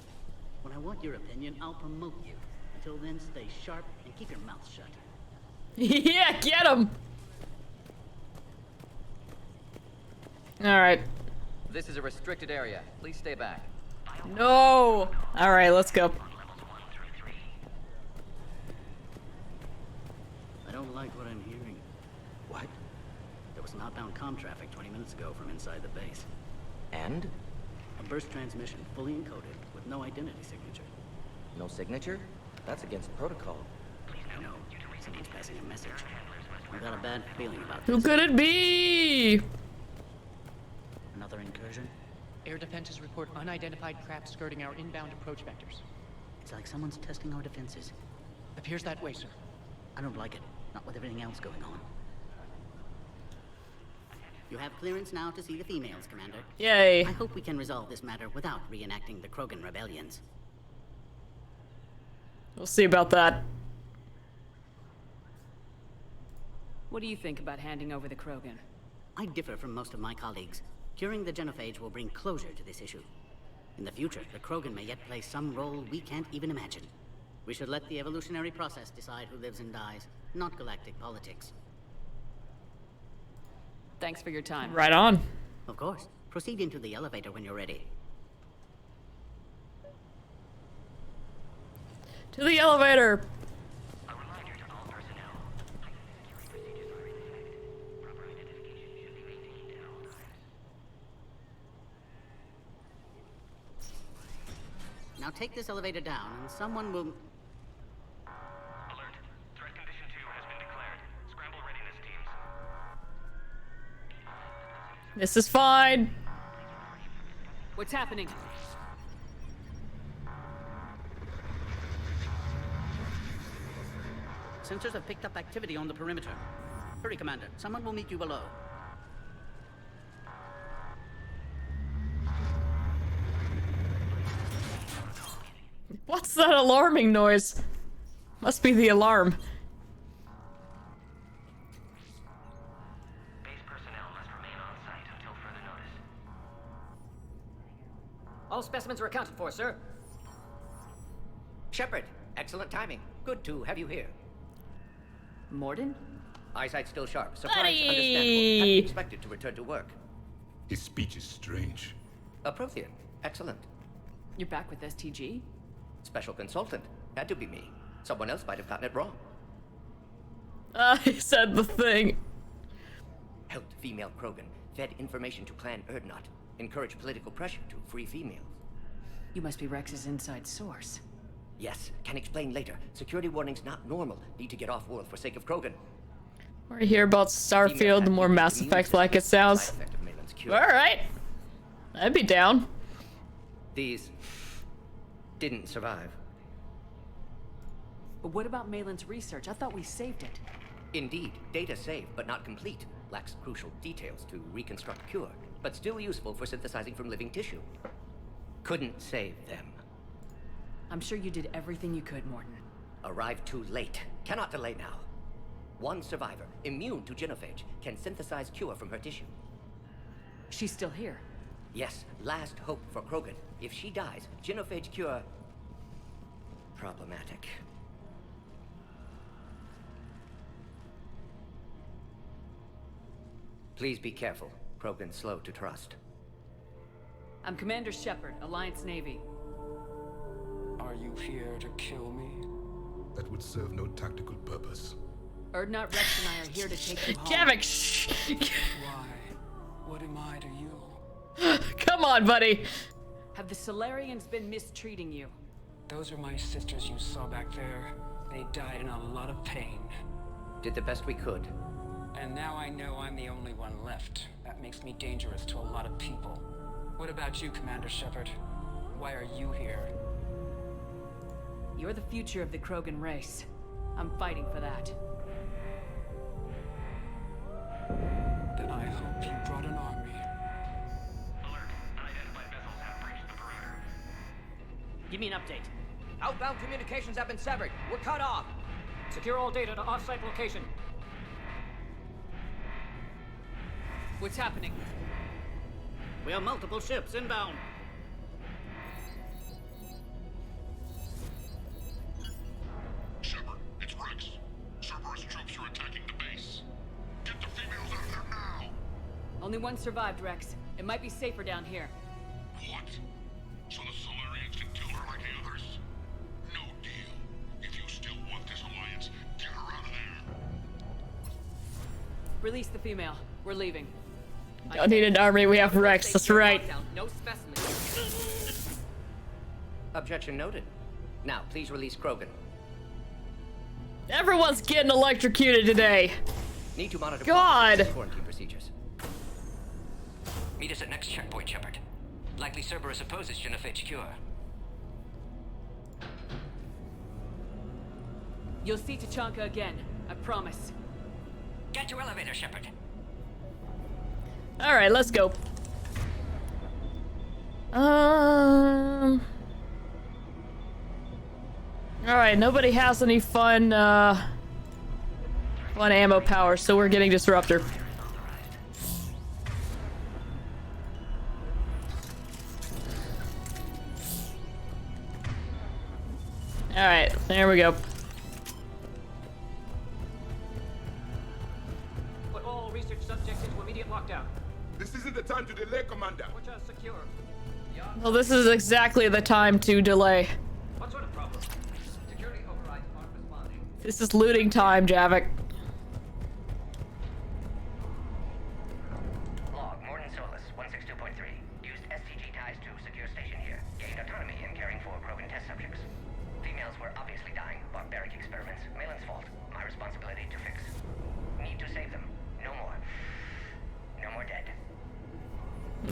When I want your opinion, I'll promote you. Until then, stay sharp and keep your mouth shut. Yeah, get him! Alright. This is a restricted area. Please stay back. No! Alright, let's go. I don't like what I'm hearing. What? There was an outbound comm traffic 20 minutes ago from inside the base. And? A burst transmission, fully encoded, with no identity signature. No signature? That's against protocol. I know. Someone's passing a message. I've got a bad feeling about Who this. could it be? Another incursion? Air defenses report unidentified craft skirting our inbound approach vectors. It's like someone's testing our defenses. Appears that way, sir. I don't like it. Not with everything else going on. You have clearance now to see the females, Commander. Yay. I hope we can resolve this matter without reenacting the Krogan rebellions. We'll see about that. What do you think about handing over the Krogan? I differ from most of my colleagues. Curing the genophage will bring closure to this issue. In the future, the Krogan may yet play some role we can't even imagine. We should let the evolutionary process decide who lives and dies, not galactic politics. Thanks for your time. Right on. Of course. Proceed into the elevator when you're ready. To the elevator. Now take this elevator down, and someone will... Alert. Threat condition 2 has been declared. Scramble readiness teams. This is fine. What's happening? Sensors have picked up activity on the perimeter. Hurry, Commander. Someone will meet you below. What's that alarming noise? Must be the alarm. Base personnel must remain on site until further notice. All specimens are accounted for, sir. Shepard, excellent timing. Good to have you here. Morden? Eyesight still sharp. Surprise, Buddy! understandable. Hadn't expected to return to work. His speech is strange. Prothean, excellent. You're back with STG? Special consultant. Had to be me. Someone else might have gotten it wrong. I said the thing. Helped female Krogan. Fed information to Clan Erdnot. Encouraged political pressure to free females. You must be Rex's inside source. Yes, can explain later. Security warnings not normal. Need to get off-world for sake of Krogan. The more I hear about Starfield, the more Mass Effect-like it sounds. Alright. I'd be down. These didn't survive. But what about Malin's research? I thought we saved it. Indeed, data saved, but not complete. Lacks crucial details to reconstruct cure, but still useful for synthesizing from living tissue. Couldn't save them. I'm sure you did everything you could, Morden. Arrived too late. Cannot delay now. One survivor, immune to genophage, can synthesize cure from her tissue. She's still here. Yes, last hope for Krogan. If she dies, genophage cure... problematic. Please be careful. Krogan slow to trust. I'm Commander Shepard, Alliance Navy. Are you here to kill me? That would serve no tactical purpose. Erdnot, Rex, and I are here to take you home. Gavik, shh! Why? What am I to you? Come on, buddy. Have the Solarians been mistreating you? Those are my sisters you saw back there. They died in a lot of pain. Did the best we could. And now I know I'm the only one left. That makes me dangerous to a lot of people. What about you, Commander Shepard? Why are you here? You're the future of the Krogan race. I'm fighting for that. Then I hope you brought an army. Alert. Unidentified vessels have breached the perimeter. Give me an update. Outbound communications have been severed. We're cut off. Secure all data to off-site location. What's happening? We have multiple ships inbound. Shepard, it's Rex. Cerberus troops are attacking the base. Get the females out of there now! Only one survived, Rex. It might be safer down here. What? So the Solarians can kill her like the others? No deal. If you still want this alliance, get her out of there. Release the female. We're leaving. Don't need an army, we have Rex, that's right. No specimens. Objection noted. Now, please release Krogan. Everyone's getting electrocuted today. Need to monitor God. quarantine procedures. Meet us at next checkpoint, Shepard. Likely Cerberus opposes genophage cure. You'll see Tachanka again. I promise. Get to elevator, Shepard. Alright, let's go. Alright, nobody has any fun, One ammo power, so we're getting disruptor. Alright, there we go. Put all research subjects into immediate lockdown. This isn't the time to delay, Commander. Porta secure. Well, this is exactly the time to delay. What sort of problem? Security overrides aren't responding. This is looting time, Javik. Log, Morton Solus, 162.3. Used STG ties to secure station here. Gained autonomy in caring for Krogan test subjects. Females were obviously dying. Barbaric experiments. Malin's fault. My responsibility to fix. Need to save them. No more. No more dead.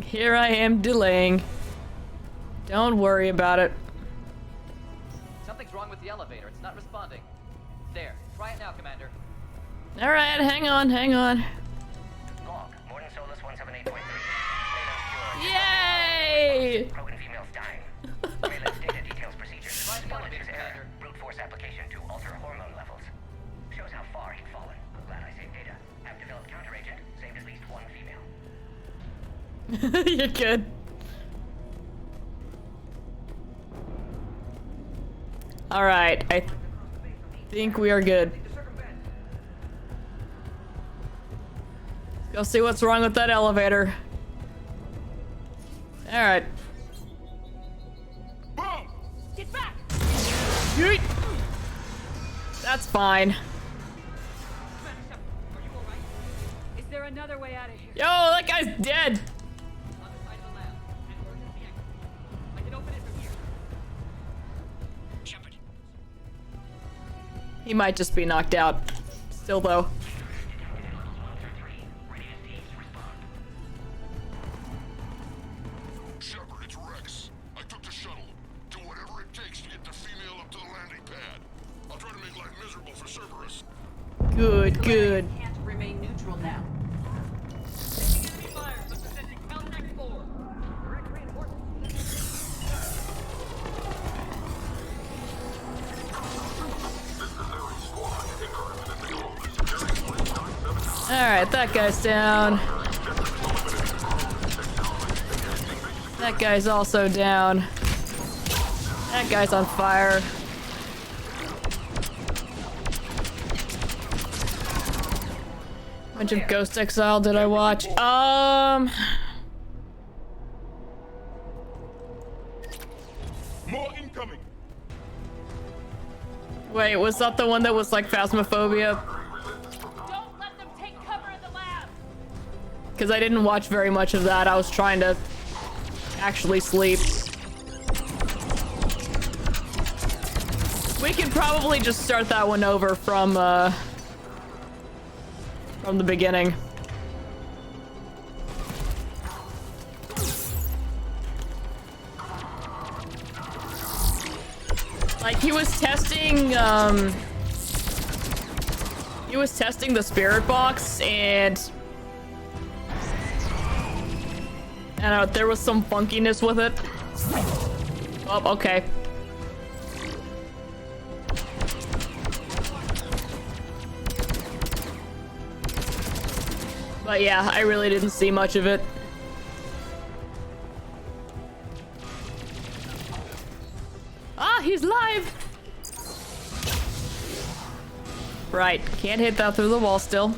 Here I am delaying. Don't worry about it. Something's wrong with the elevator. It's not responding. There. Try it now, Commander. Alright, hang on, hang on. Log, Morton Solus 178.3. Yay! Krogan females dying. Malin's data details procedures. Intelligence error. Brute force application to alter hormone levels. Shows how far he'd fallen. Glad I saved data. Have developed counteragent. Saved at least one female. You're good. Alright, I think we are good. Go see what's wrong with that elevator. Alright. Get back! Yeet. That's fine. Is there another way out of here? Yo, that guy's dead. I can open it from here. Shepard. He might just be knocked out. Still though. Shepard, it's Rex. I took the shuttle. Do whatever it takes to get the female up to the landing pad. I'll try to make life miserable for Cerberus. Good, good. Can't remain neutral now. Fire, but sending counteract 4. Direct reinforcements. Alright, that guy's down. That guy's also down. That guy's on fire. Bunch of Ghost Exile did I watch? More incoming. Wait, was that the one that was like Phasmophobia? Don't let them take cover in the lab! Because I didn't watch very much of that. I was trying to actually sleep. We can probably just start that one over from the beginning. Like, he was testing the spirit box, and I don't know, there was some funkiness with it. Oh, okay. But yeah, I really didn't see much of it. Ah, he's live! Right, can't hit that through the wall still.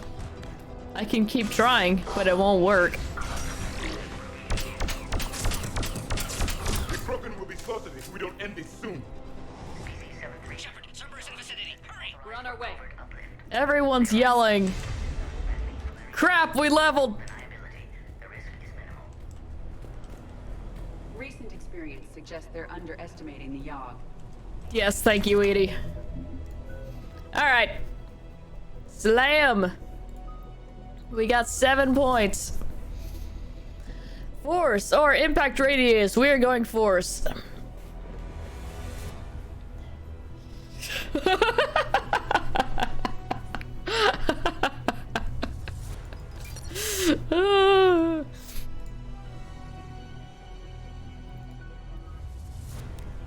I can keep trying, but it won't work. The Krogan will be slaughtered if we don't end this soon. Shepard, Cerberus in vicinity. Hurry! We're on our way. Everyone's yelling. Crap, we leveled! Recent experience suggests they're underestimating the Yogg. Yes, thank you, Edie. Alright. Slam! We got 7 points. Force or impact radius. We are going force.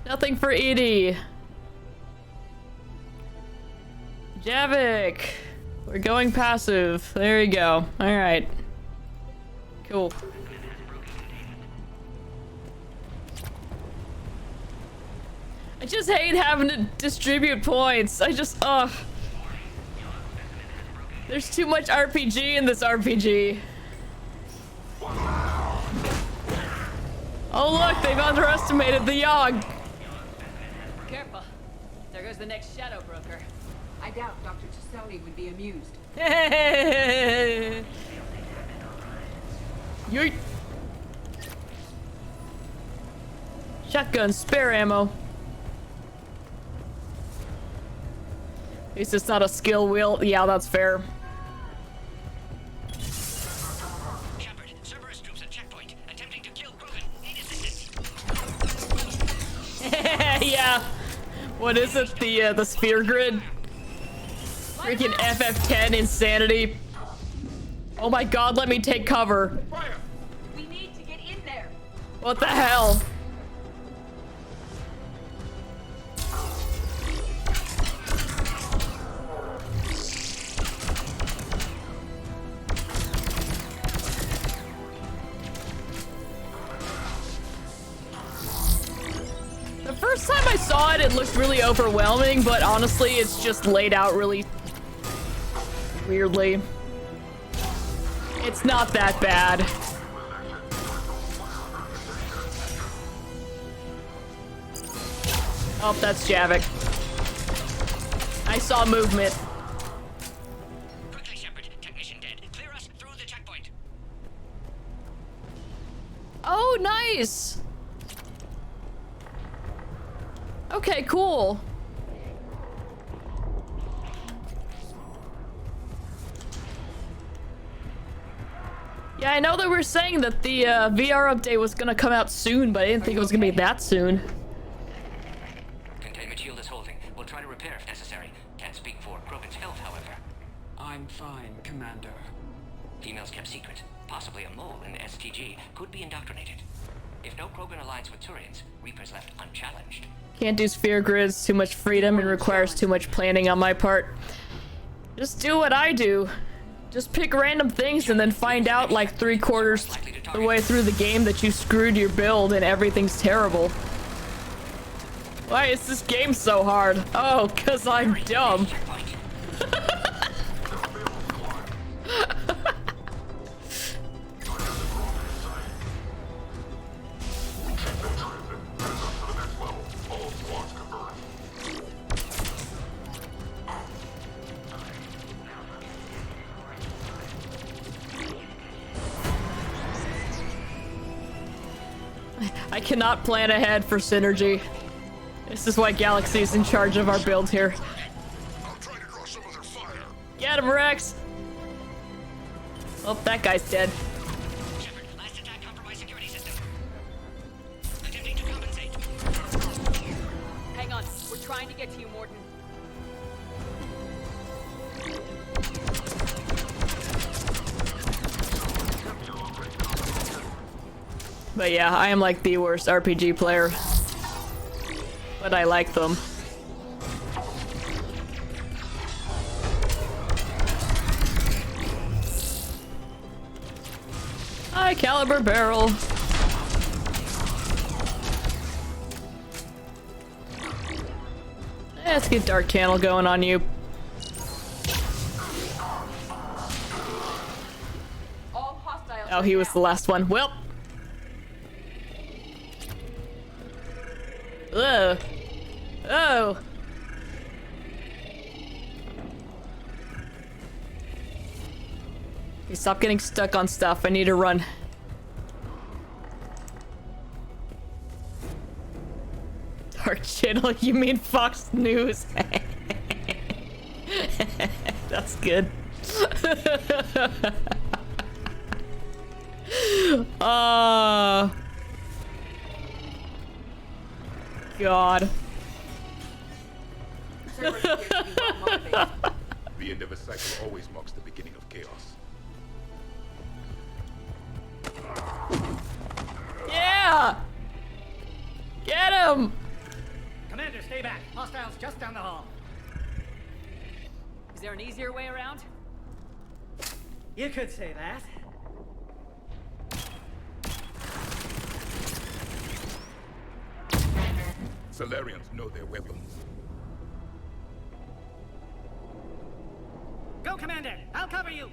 Nothing for Edie. Javik. We're going passive. There you go. Alright. Cool. I just hate having to distribute points. I just, ugh. There's too much RPG in this RPG. Oh look, they've underestimated the Yogg. Careful. There goes the next shadow broker. I doubt Dr. Tassoni would be amused. Yoink. Shotgun, spare ammo. At least it's not a skill wheel. Yeah, that's fair. Shepard, Cerberus troops at checkpoint, attempting to kill Krogan. Need assistance. Yeah. What is it? The sphere grid? Freaking FF10 insanity. Oh my god, let me take cover. We need to get in there. What the hell? The first time I saw it, it looked really overwhelming, but honestly, it's just laid out really weirdly. It's not that bad. Oh, that's Javik. I saw movement. Quickly, Shepard. Technician dead. Clear us through the checkpoint. Oh, nice. Okay, cool. Yeah, I know that we're saying that the VR update was gonna come out soon, but I didn't think it was gonna be that soon. Containment shield is holding. We'll try to repair if necessary. Can't speak for Krogan's health, however. I'm fine, Commander. Females kept secret. Possibly a mole in the STG could be indoctrinated. If no Krogan aligns with Turians, Reapers left unchallenged. Can't do sphere grids, too much freedom, and requires too much planning on my part. Just do what I do. Just pick random things and then find out like 3/4 the way through the game that you screwed your build and everything's terrible. Why is this game so hard? Oh, 'cause I'm dumb. I cannot plan ahead for synergy. This is why Galaxy is in charge of our build here. Get him, Rex! Oh, that guy's dead. Shepard, last attack compromised security system. Attempting to compensate. Hang on. We're trying to get to you, Morton. But yeah, I am like the worst RPG player. But I like them. High caliber barrel. Let's get Dark Channel going on you. All hostiles. Oh, he was the last one. Well. Ugh. Oh. Okay, stop getting stuck on stuff. I need to run. Dark Channel, you mean Fox News? That's good. God. The end of a cycle always marks the beginning of chaos. Yeah! Get him! Commander, stay back. Hostiles just down the hall. Is there an easier way around? You could say that. Solarians know their weapons. Go, Commander! I'll cover you!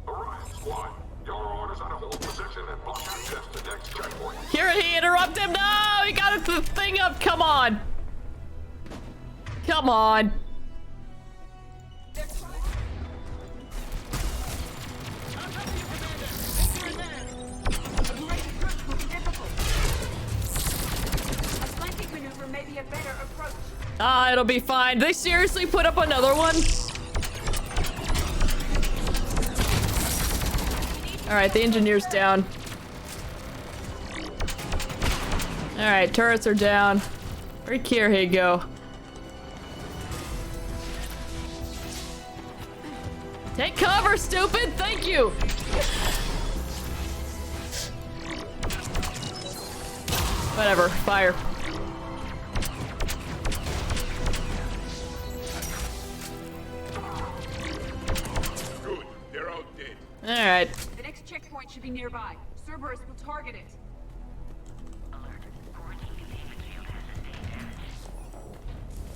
Orion Squad, your orders are to hold position and block access to next checkpoint. Here, he interrupted him. No, he got the thing up. Come on. Come on. Ah, it'll be fine. They seriously put up another one? Alright, the engineer's down. Alright, turrets are down. Where'd Kirihei go? Take cover, stupid! Thank you! Whatever, fire. Good, they're all dead. Alright. The next checkpoint should be nearby. Cerberus will target it.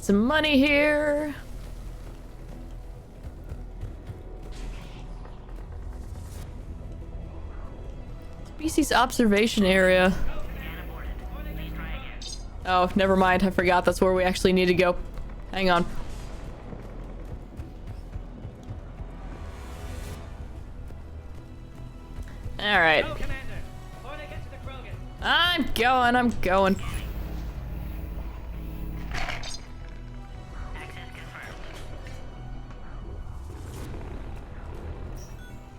Some money here. Species observation area. Oh, never mind. I forgot that's where we actually need to go. Hang on. All right. I'm going.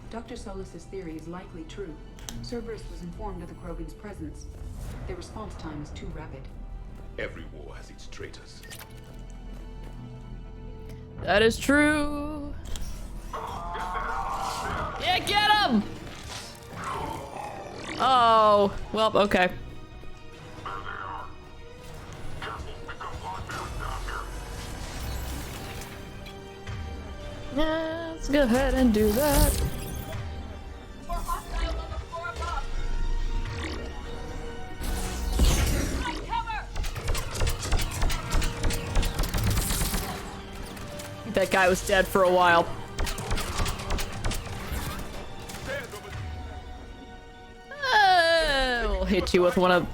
Dr. Solus's theory is likely true. Cerberus was informed of the Krogan's presence. Their response time is too rapid. Every war has its traitors. That is true. Yeah, get him! Oh, well, okay. Yeah, let's go ahead and do that. That guy was dead for a while. We'll hit you with one of...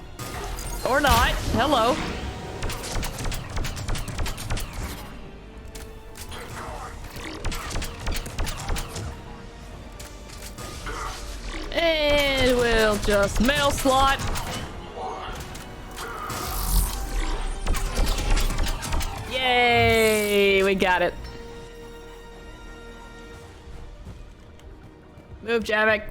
Or not. Hello. And we'll just mail slot. Yay! We got it. Move, Javik.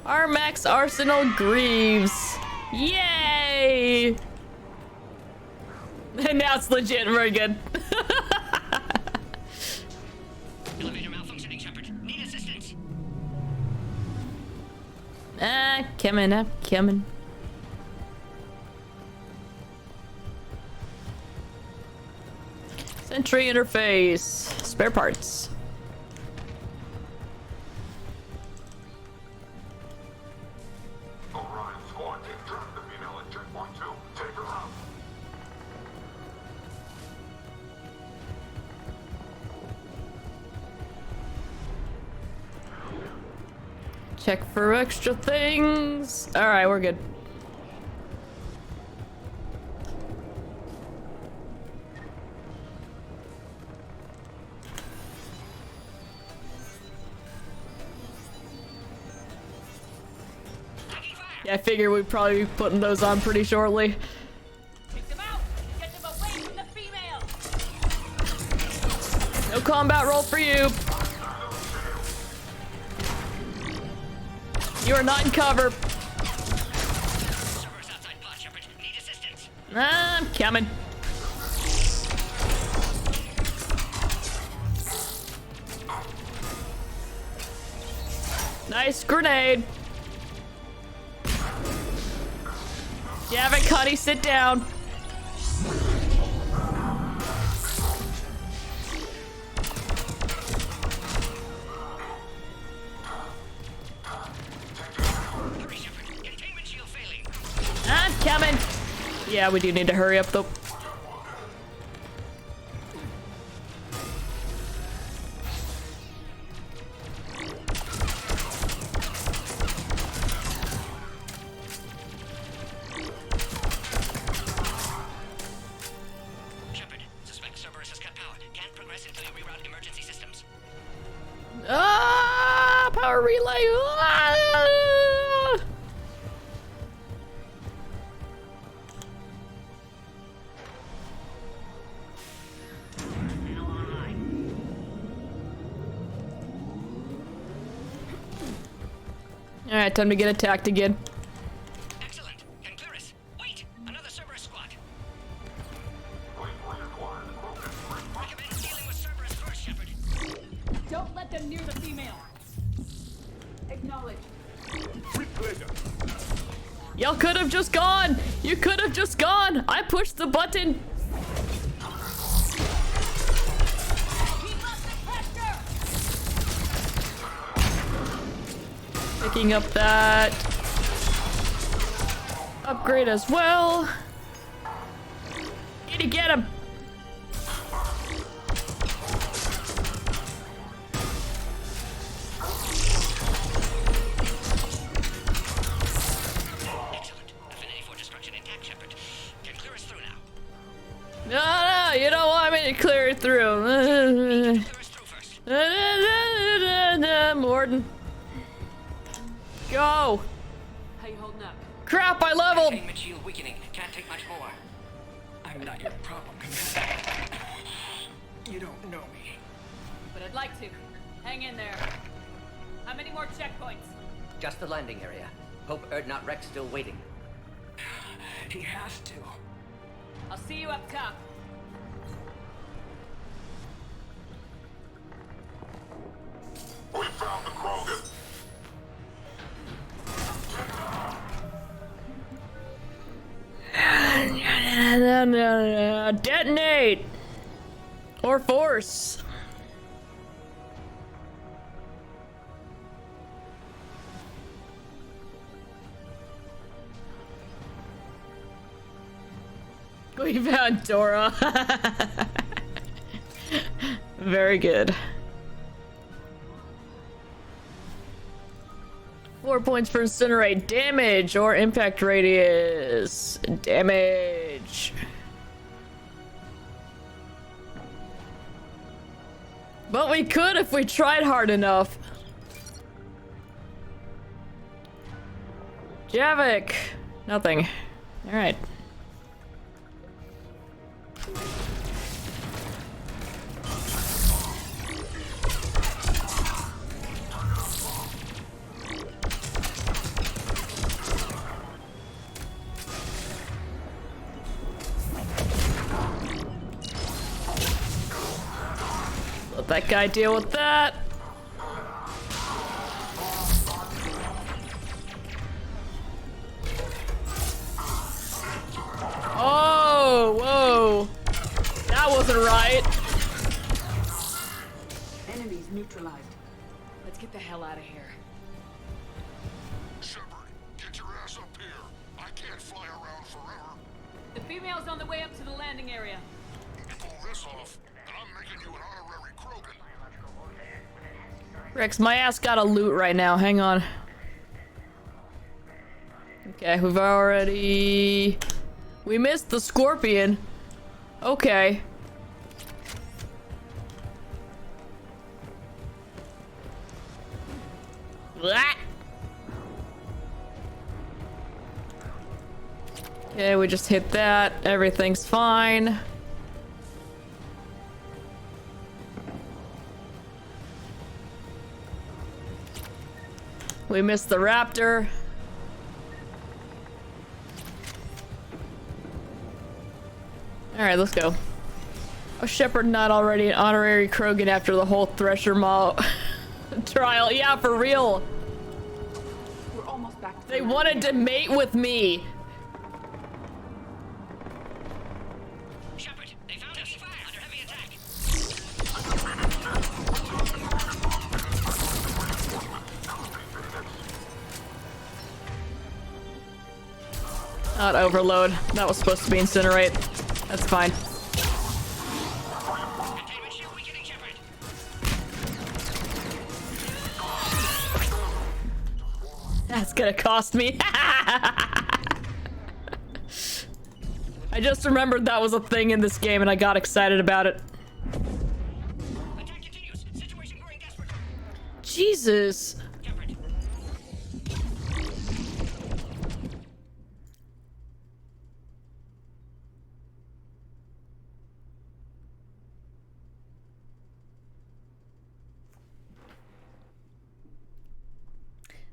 Armax Arsenal Greaves. Yay! And now it's legit. Very good. Elevator malfunctioning, Shepard. Need assistance. Coming. Sentry interface. Spare parts. Orion Squad, turn the female at checkpoint 2. Take her out. Check for extra things. Alright, we're good. Yeah, I figure we'd probably be putting those on pretty shortly. Take them out! Get them away from the female! No combat roll for you. You are not in cover. I'm coming. Nice grenade. Javik, Cuddy, sit down. coming. Yeah, we do need to hurry up though. Shepard, suspect Cerberus has cut power. Can't progress until you reroute emergency systems. Ah, power relay. Ah! Alright, time to get attacked again. Excellent. Concurus. Wait! Another Cerberus squad. Recommend dealing with Cerberus first, Shepard. Don't let them near the female. Acknowledge. Y'all could have just gone! You could have just gone! I pushed the button! Keep up the pressure! Picking up that upgrade as well. Need to get him! No, you don't want me to clear it through. Morden. Go. How you holding up? Crap, I leveled. Containment shield weakening. Can't take much more. I'm not your problem, Commander. You don't know me. But I'd like to. Hang in there. How many more checkpoints? Just the landing area. Hope Erdnot Rex still waiting. He has to. I'll see you up top. We found the Krogan. Detonate! Or force. We found Dora. Very good. 4 points for incinerate. Damage or impact radius. Damage. But we could if we tried hard enough. Javik. Nothing. Alright. Let that guy deal with that. Oh, whoa. That wasn't right. Enemies neutralized. Let's get the hell out of here. Shepard, get your ass up here. I can't fly around forever. The female's on the way up to the landing area. You pull this off, and I'm making you an honorary Krogan. Rex, my ass got a loot right now. Hang on. Okay, we've already... We missed the scorpion. Okay. Blah. Okay, we just hit that. Everything's fine. We missed the raptor. Alright, let's go. Oh, Shepard not already an honorary Krogan after the whole Thresher Maw trial. Yeah, for real. We're almost back to They wanted to mate with me. Shepard, they found us. Under heavy attack. Not overload. That was supposed to be incinerate. That's fine. That's gonna cost me. I just remembered that was a thing in this game and I got excited about it. Jesus.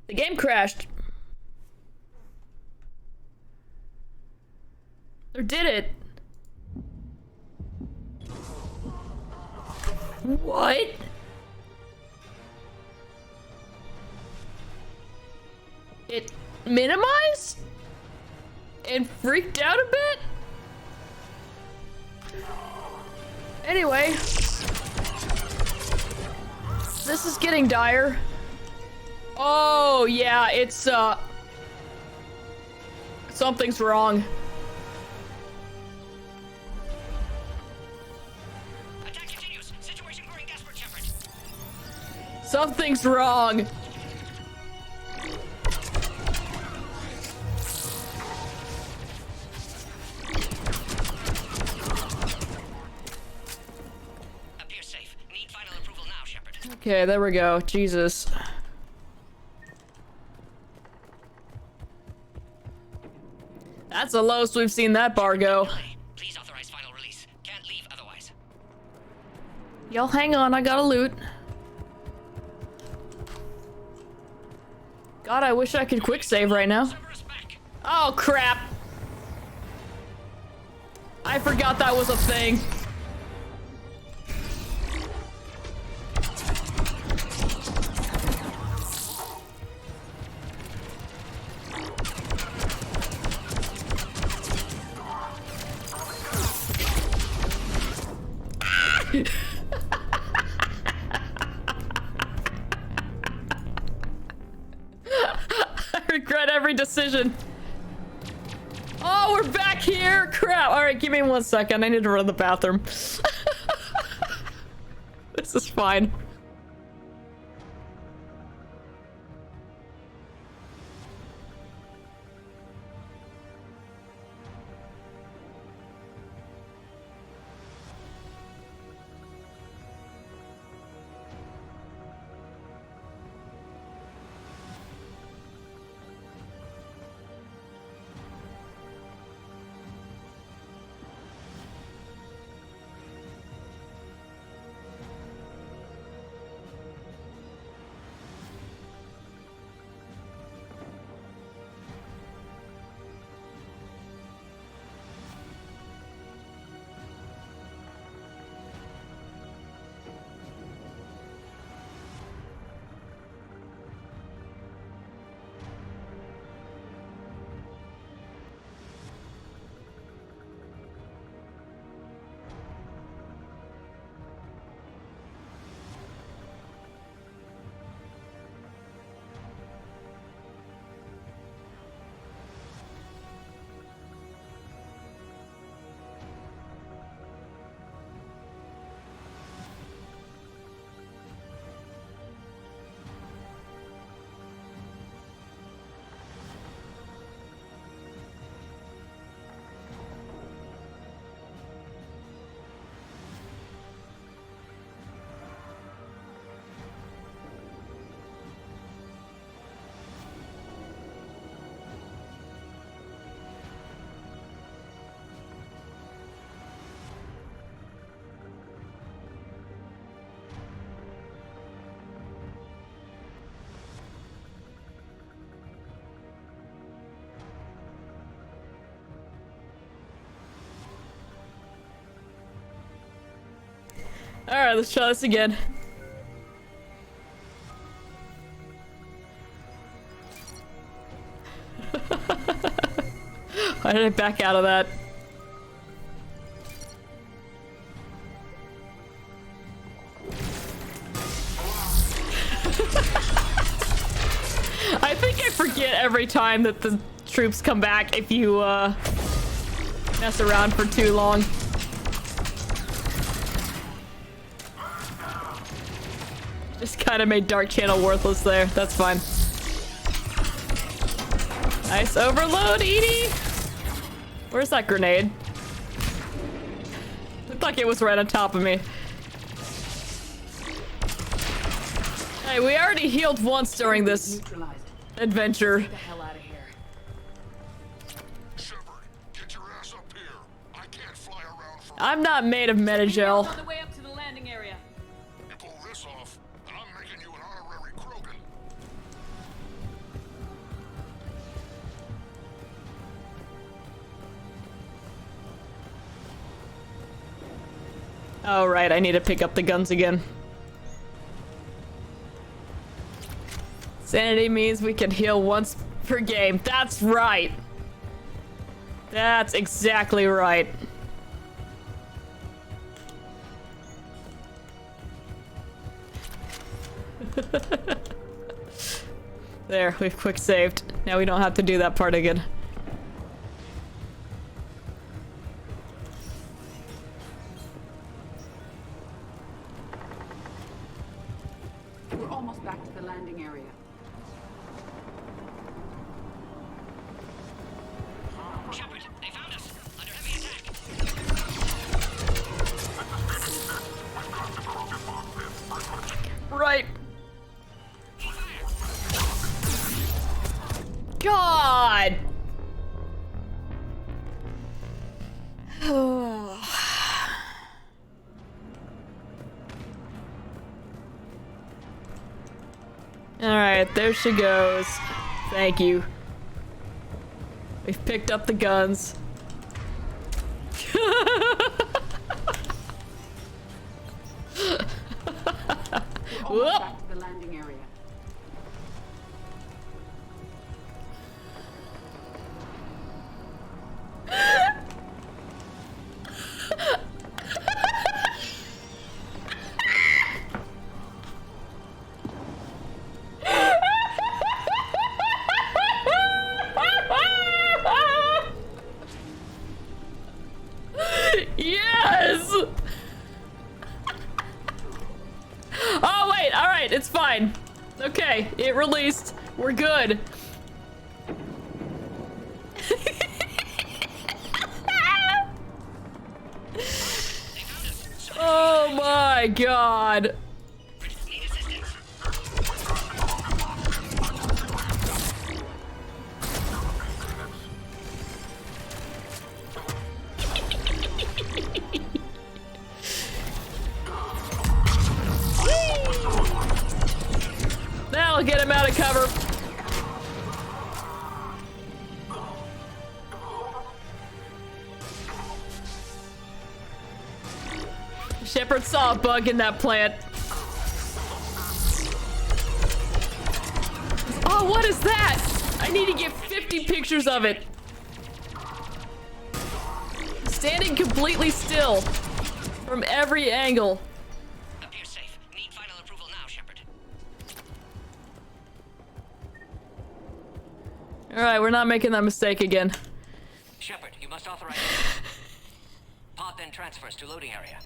The game crashed. Or did it? What? It minimized? And freaked out a bit? Anyway. This is getting dire. Oh, yeah, it's, something's wrong. Attack continues. Situation growing desperate, Shepard. Something's wrong. Appears safe. Need final approval now, Shepard. Okay, there we go. Jesus. That's the lowest we've seen that bar go. Please authorize final release. Can't leave otherwise. Y'all hang on, I gotta loot. God, I wish I could quick save right now. Oh, crap. I forgot that was a thing. I regret every decision. Oh, we're back here. Crap. All right, give me 1 second. I need to run to the bathroom. This is fine. Alright, let's try this again. Why did I back out of that? I think I forget every time that the troops come back if you mess around for too long. Just kind of made Dark Channel worthless there. That's fine. Nice overload, Edie! Where's that grenade? Looked like it was right on top of me. Hey, we already healed once during this adventure. Get the hell out of here. I'm not made of metagel. On the way up to the landing area. You pull this off, and I'm making you an honorary Krogan. Oh, right, I need to pick up the guns again. Sanity means we can heal once per game. That's right. That's exactly right. There, we've quick saved. Now we don't have to do that part again. We're almost back to the landing area. Shepard, they found us. Under heavy attack. Right. God. Alright, there she goes. Thank you. We've picked up the guns. We're almost back to the landing area. Yes! Oh, wait, alright, it's fine. Okay, it released. We're good. Oh my god. That'll get him out of cover. Shepard saw a bug in that plant. Oh, what is that? I need to get 50 pictures of it. Standing completely still from every angle. Appears safe. Need final approval now, Shepard. Alright, we're not making that mistake again. Shepard, you must authorize. Pod then transfers to loading area.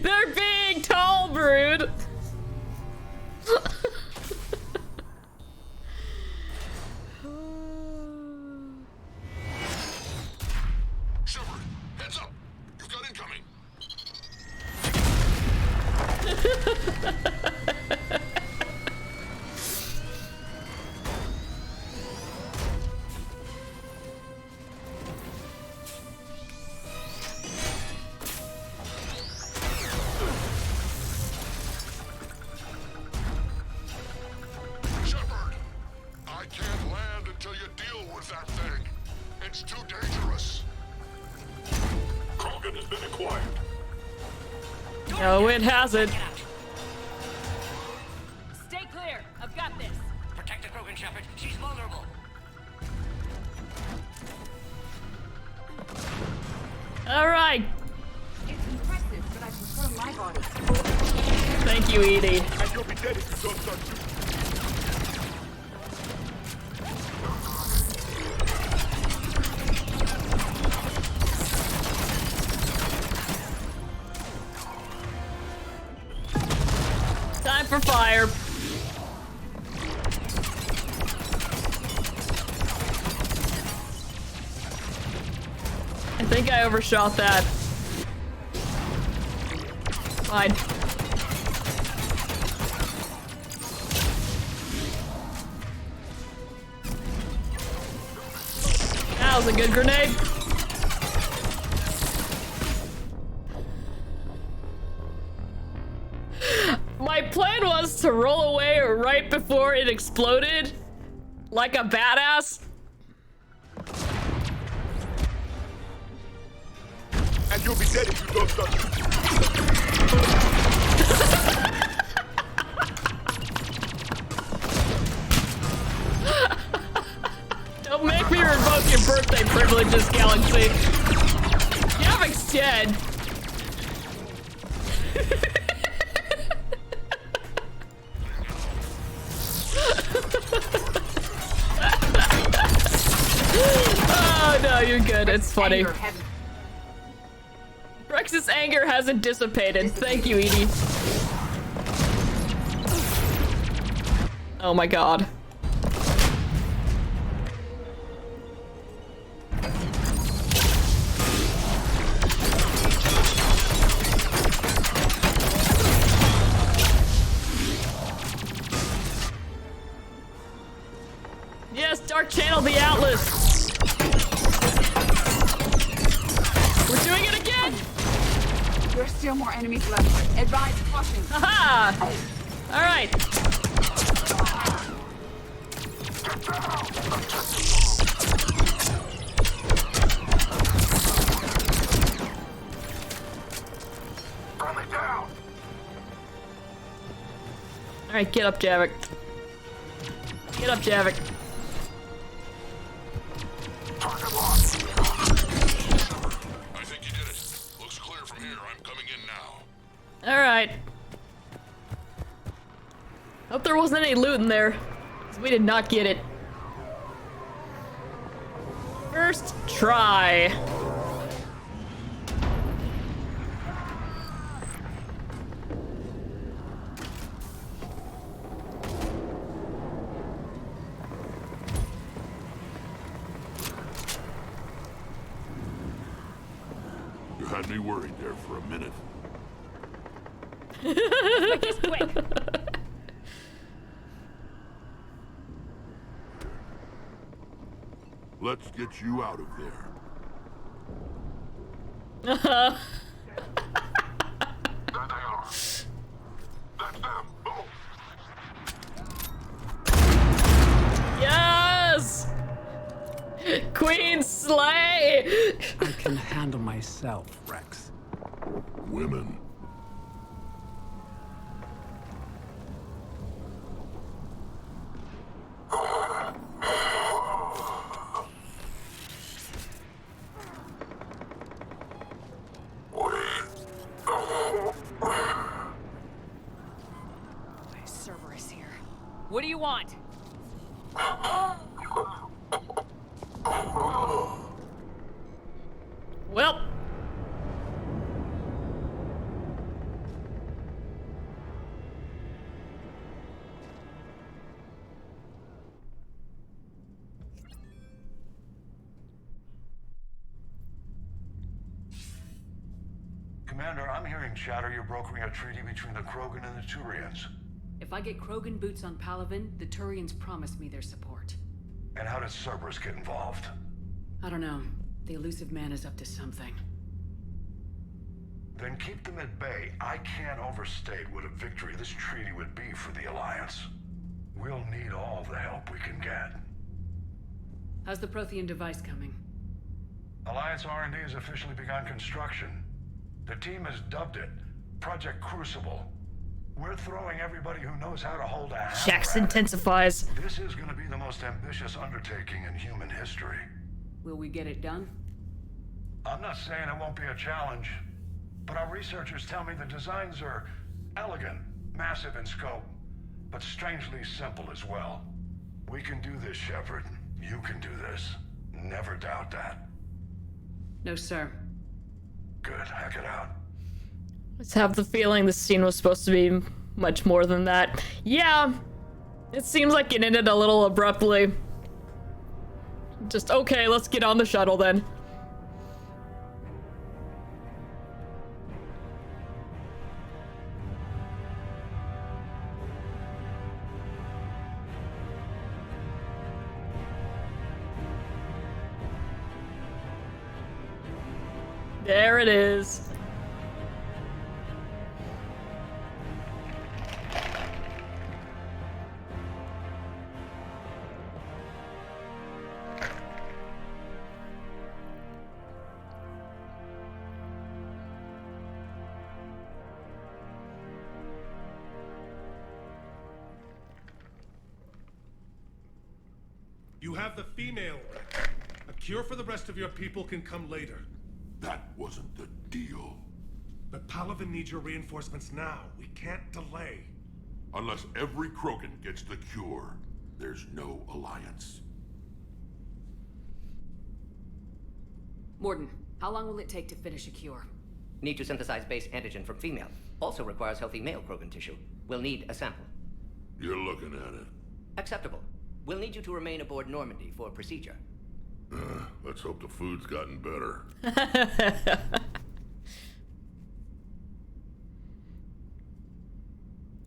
They're being tall, brood. Shepard, heads up! You've got incoming! Shepard! I can't land until you deal with that thing. It's too dangerous. Krogan has been acquired. No, it hasn't. Stay clear. I've got this. Protect the Krogan, Shepard. She's vulnerable. All right. It's impressive, but I prefer my body. Thank you, Edie. And you'll be dead if you don't start shooting. Time for fire. I think I overshot that. Fine. That was a good grenade. My plan was to roll away right before it exploded, like a badass. And you'll be dead if you don't start shooting. Don't make me revoke your birthday privileges, Galaxy. Yavik's dead. Oh no, you're good. It's funny. Rex's anger hasn't dissipated. Thank you, Edie. Oh my god. Yes, Dark Channel the Atlas. We're doing it again. There are still more enemies left. Advise caution. Aha! All right. Friendly down. All right, get up, Javik. Get up, Javik. Target locked. I think you did it. Looks clear from here. I'm coming in now. All right. Hope there wasn't any loot in there, 'cause we did not get it. First try. You had me worried there for a minute. Make this quick. Let's get you out of there. There they are. That's them. Move. Yes! Queen Slay! I can handle myself, Rex. Women. Cerberus here. What do you want? Well. Commander, I'm hearing chatter you're brokering a treaty between the Krogan and the Turians. If I get Krogan boots on Palaven, the Turians promise me their support. And how does Cerberus get involved? I don't know. The elusive man is up to something. Then keep them at bay. I can't overstate what a victory this treaty would be for the Alliance. We'll need all the help we can get. How's the Prothean device coming? Alliance R&D has officially begun construction. The team has dubbed it Project Crucible. We're throwing everybody who knows how to hold a hammer Shax at it. intensifies. This is going to be the most ambitious undertaking in human history. Will we get it done? I'm not saying it won't be a challenge, but our researchers tell me the designs are elegant, Massive in scope, but strangely simple as well. We can do this, Shepard. You can do this. Never doubt that. No, sir. Good, hack it out. I just have the feeling this scene was supposed to be much more than that. Yeah, it seems like it ended a little abruptly. Just, okay, let's get on the shuttle then. There it is. You have the female. A cure for the rest of your people can come later. That wasn't the deal. But Palaven needs your reinforcements now. We can't delay. Unless every Krogan gets the cure, there's no alliance. Morden, how long will it take to finish a cure? Need to synthesize base antigen from female. Also requires healthy male Krogan tissue. We'll need a sample. You're looking at it. Acceptable. We'll need you to remain aboard Normandy for procedure. Let's hope the food's gotten better.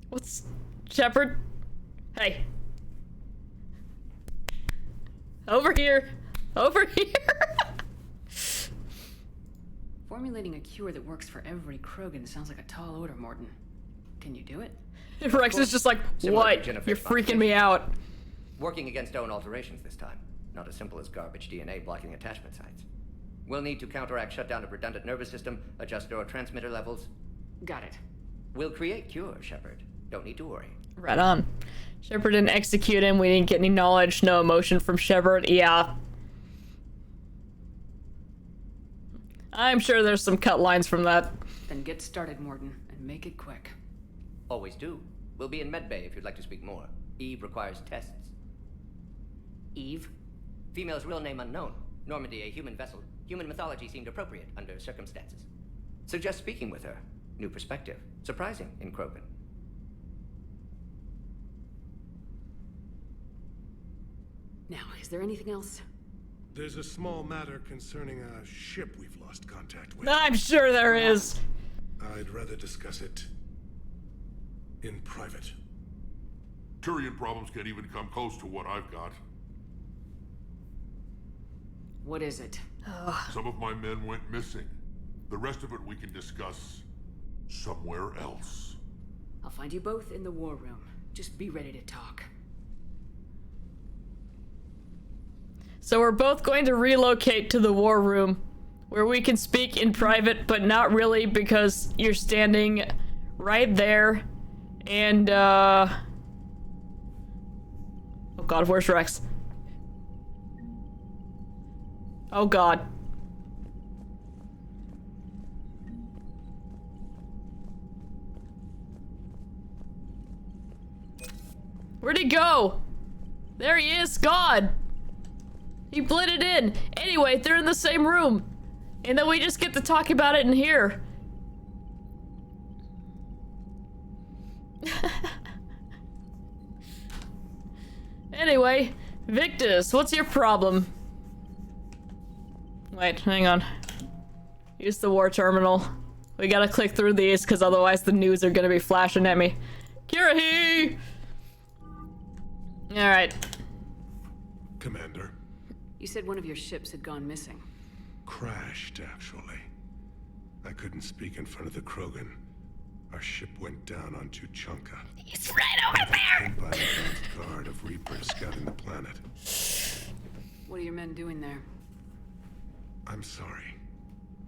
What's... Shepard? Hey. Over here. Over here. Formulating a cure that works for every Krogan sounds like a tall order, Morden. Can you do it? Rex is just like, what? You're freaking me out. Working against own alterations this time. Not as simple as garbage DNA blocking attachment sites. We'll need to counteract shutdown of redundant nervous system, adjust neurotransmitter levels. Got it. We'll create cure, Shepard. Don't need to worry. Right on. Shepard didn't execute him. We didn't get any knowledge, no emotion from Shepard. Yeah. I'm sure there's some cut lines from that. Then get started, Morden, and make it quick. Always do. We'll be in medbay if you'd like to speak more. Eve requires tests. Eve? Female's real name unknown. Normandy, a human vessel. Human mythology seemed appropriate under circumstances. Suggest speaking with her. New perspective. Surprising in Krogan. Now, is there anything else? There's a small matter concerning a ship we've lost contact with. I'm sure there is. I'd rather discuss it in private. Turian problems can't even come close to what I've got. What is it? Some of my men went missing. The rest of it we can discuss somewhere else. I'll find you both in the war room. Just be ready to talk. So we're both going to relocate to the war room, where we can speak in private, but not really because you're standing right there. And, oh god, where's Rex? Oh god. Where'd he go? There he is, God! He blended in. Anyway, they're in the same room. And then we just get to talk about it in here. Anyway, Victus, what's your problem? Wait, hang on. Use the war terminal. We gotta click through these, because otherwise the news are gonna be flashing at me. Kirahi! Alright. Commander. You said one of your ships had gone missing. Crashed, actually. I couldn't speak in front of the Krogan. Our ship went down on Tuchanka. He's right over there! By an advanced guard of Reapers scouting the planet. What are your men doing there? I'm sorry.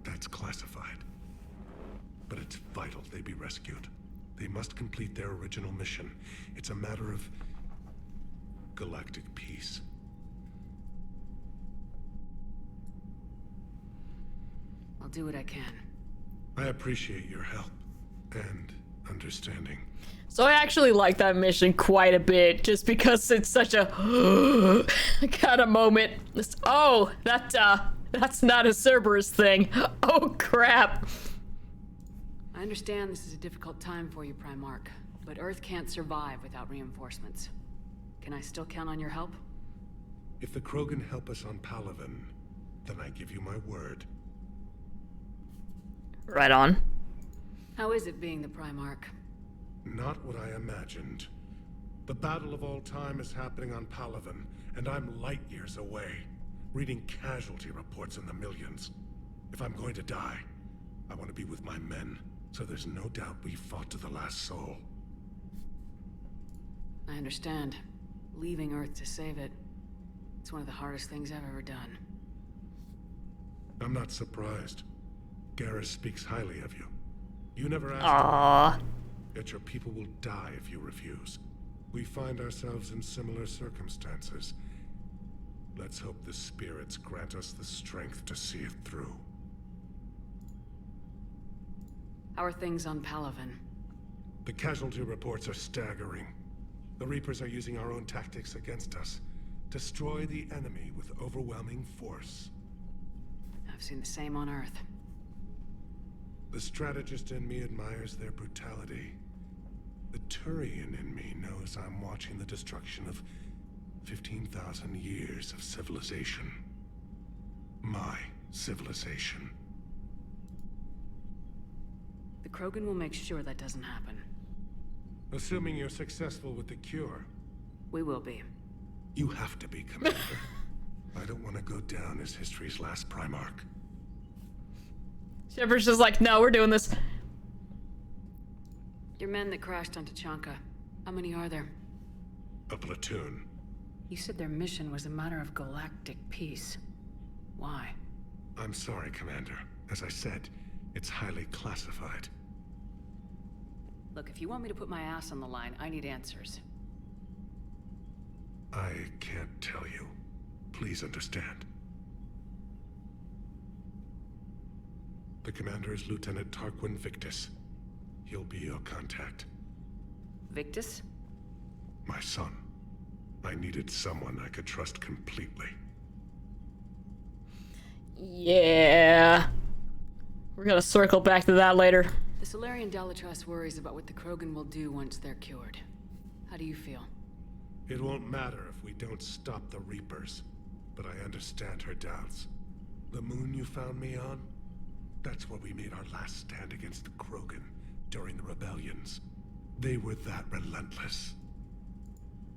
That's classified. But it's vital they be rescued. They must complete their original mission. It's a matter of galactic peace. I'll do what I can. I appreciate your help. And understanding. So I actually like that mission quite a bit, just because it's such a kind of moment. Oh, that's not a Cerberus thing. Oh crap. I understand this is a difficult time for you, Primarch, but Earth can't survive without reinforcements. Can I still count on your help? If the Krogan help us on Palaven, then I give you my word. Right on. How is it being the Primarch? Not what I imagined. The battle of all time is happening on Palaven, and I'm light years away, reading casualty reports in the millions. If I'm going to die, I want to be with my men, so there's no doubt we fought to the last soul. I understand. Leaving Earth to save it. It's one of the hardest things I've ever done. I'm not surprised. Garrus speaks highly of you. You never asked Aww. him, yet your people will die if you refuse. We find ourselves in similar circumstances. Let's hope the spirits grant us the strength to see it through. How are things on Palaven? The casualty reports are staggering. The Reapers are using our own tactics against us. Destroy the enemy with overwhelming force. I've seen the same on Earth. The strategist in me admires their brutality. The Turian in me knows I'm watching the destruction of 15,000 years of civilization. My civilization. The Krogan will make sure that doesn't happen. Assuming you're successful with the cure. We will be. You have to be, Commander. I don't want to go down as history's last Primarch. Shepard's just like, no, we're doing this. Your men that crashed onto Chanka, how many are there? A platoon. You said their mission was a matter of galactic peace. Why? I'm sorry, Commander. As I said, it's highly classified. Look, if you want me to put my ass on the line, I need answers. I can't tell you. Please understand. The commander is Lieutenant Tarquin Victus. He'll be your contact. Victus? My son. I needed someone I could trust completely. Yeah. We're gonna circle back to that later. The Solarian Dalatrass worries about what the Krogan will do once they're cured. How do you feel? It won't matter if we don't stop the Reapers, but I understand her doubts. The moon you found me on? That's where we made our last stand against the Krogan during the rebellions. They were that relentless.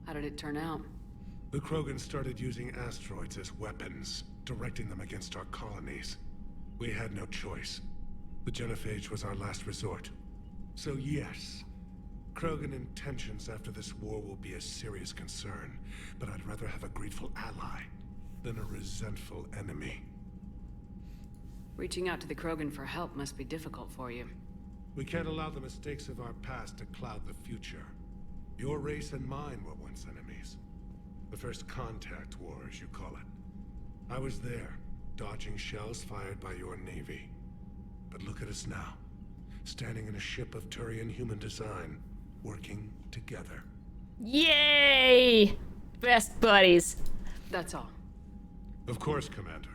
How did it turn out? The Krogan started using asteroids as weapons, directing them against our colonies. We had no choice. The Genophage was our last resort. So yes, Krogan intentions after this war will be a serious concern, but I'd rather have a grateful ally than a resentful enemy. Reaching out to the Krogan for help must be difficult for you. We can't allow the mistakes of our past to cloud the future. Your race and mine were once enemies. The first contact war, as you call it. I was there, dodging shells fired by your navy. But look at us now, standing in a ship of Turian human design, working together. Yay! Best buddies. That's all. Of course, Commander.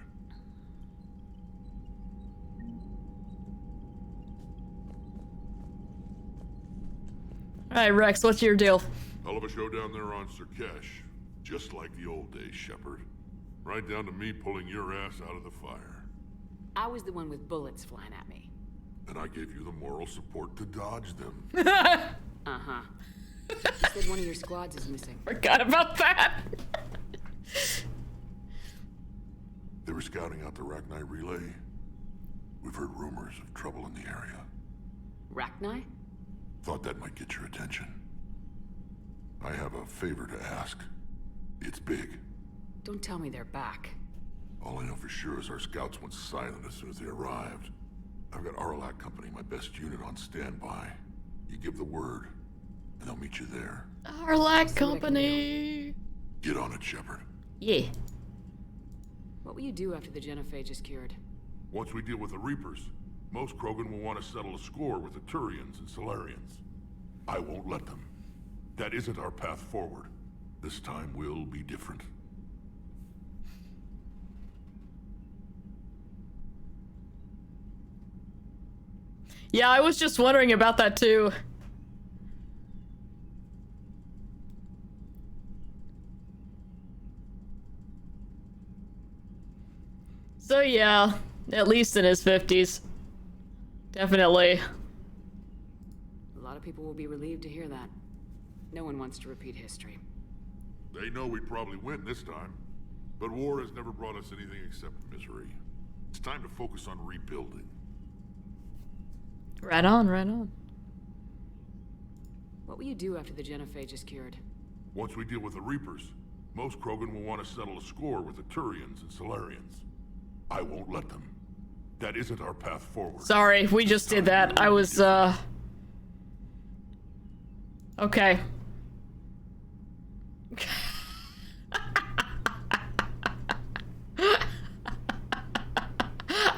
Alright, Rex, what's your deal? Hell of a show down there on Sirkesh. Just like the old days, Shepard. Right down to me pulling your ass out of the fire. I was the one with bullets flying at me. And I gave you the moral support to dodge them. Uh-huh. You said one of your squads is missing. Forgot about that! They were scouting out the Rachni relay. We've heard rumors of trouble in the area. Rachni? Thought that might get your attention. I have a favor to ask. It's big. Don't tell me they're back. All I know for sure is our scouts went silent as soon as they arrived. I've got Arlac Company, my best unit, on standby. You give the word, and they'll meet you there. Arlac Company! Get on it, Shepard. Yeah. What will you do after the Genophage is cured? Once we deal with the Reapers, Most Krogan will want to settle a score with the Turians and Solarians. I won't let them. That isn't our path forward. This time will be different. Yeah, I was just wondering about that too. So yeah, at least in his 50s. Definitely. A lot of people will be relieved to hear that. No one wants to repeat history. They know we probably win this time. But war has never brought us anything except misery. It's time to focus on rebuilding. Right on, right on. What will you do after the genophage is cured? Once we deal with the Reapers, most Krogan will want to settle a score with the Turians and Solarians. I won't let them. That isn't our path forward. Sorry, we just did that. I was, okay.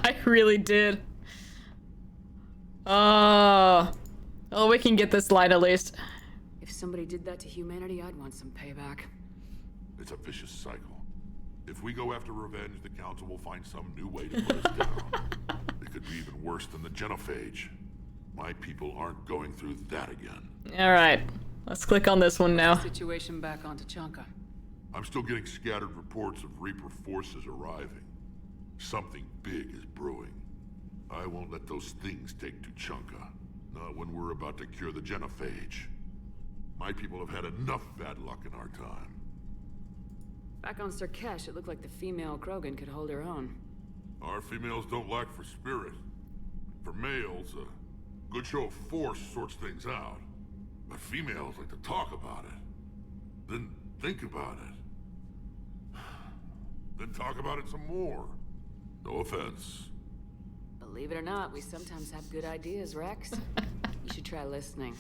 I really did. Oh, we can get this line at least. If somebody did that to humanity, I'd want some payback. It's a vicious cycle. If we go after revenge, the Council will find some new way to put us down. It could be even worse than the genophage. My people aren't going through that again. Alright, let's click on this one now. Situation back onto Chanka. I'm still getting scattered reports of Reaper forces arriving. Something big is brewing. I won't let those things take Tuchanka. Not when we're about to cure the genophage. My people have had enough bad luck in our time. Back on Sirkesh, it looked like the female Krogan could hold her own. Our females don't lack for spirit. For males, a good show of force sorts things out. But females like to talk about it. Then think about it. Then talk about it some more. No offense. Believe it or not, we sometimes have good ideas, Rex. You should try listening.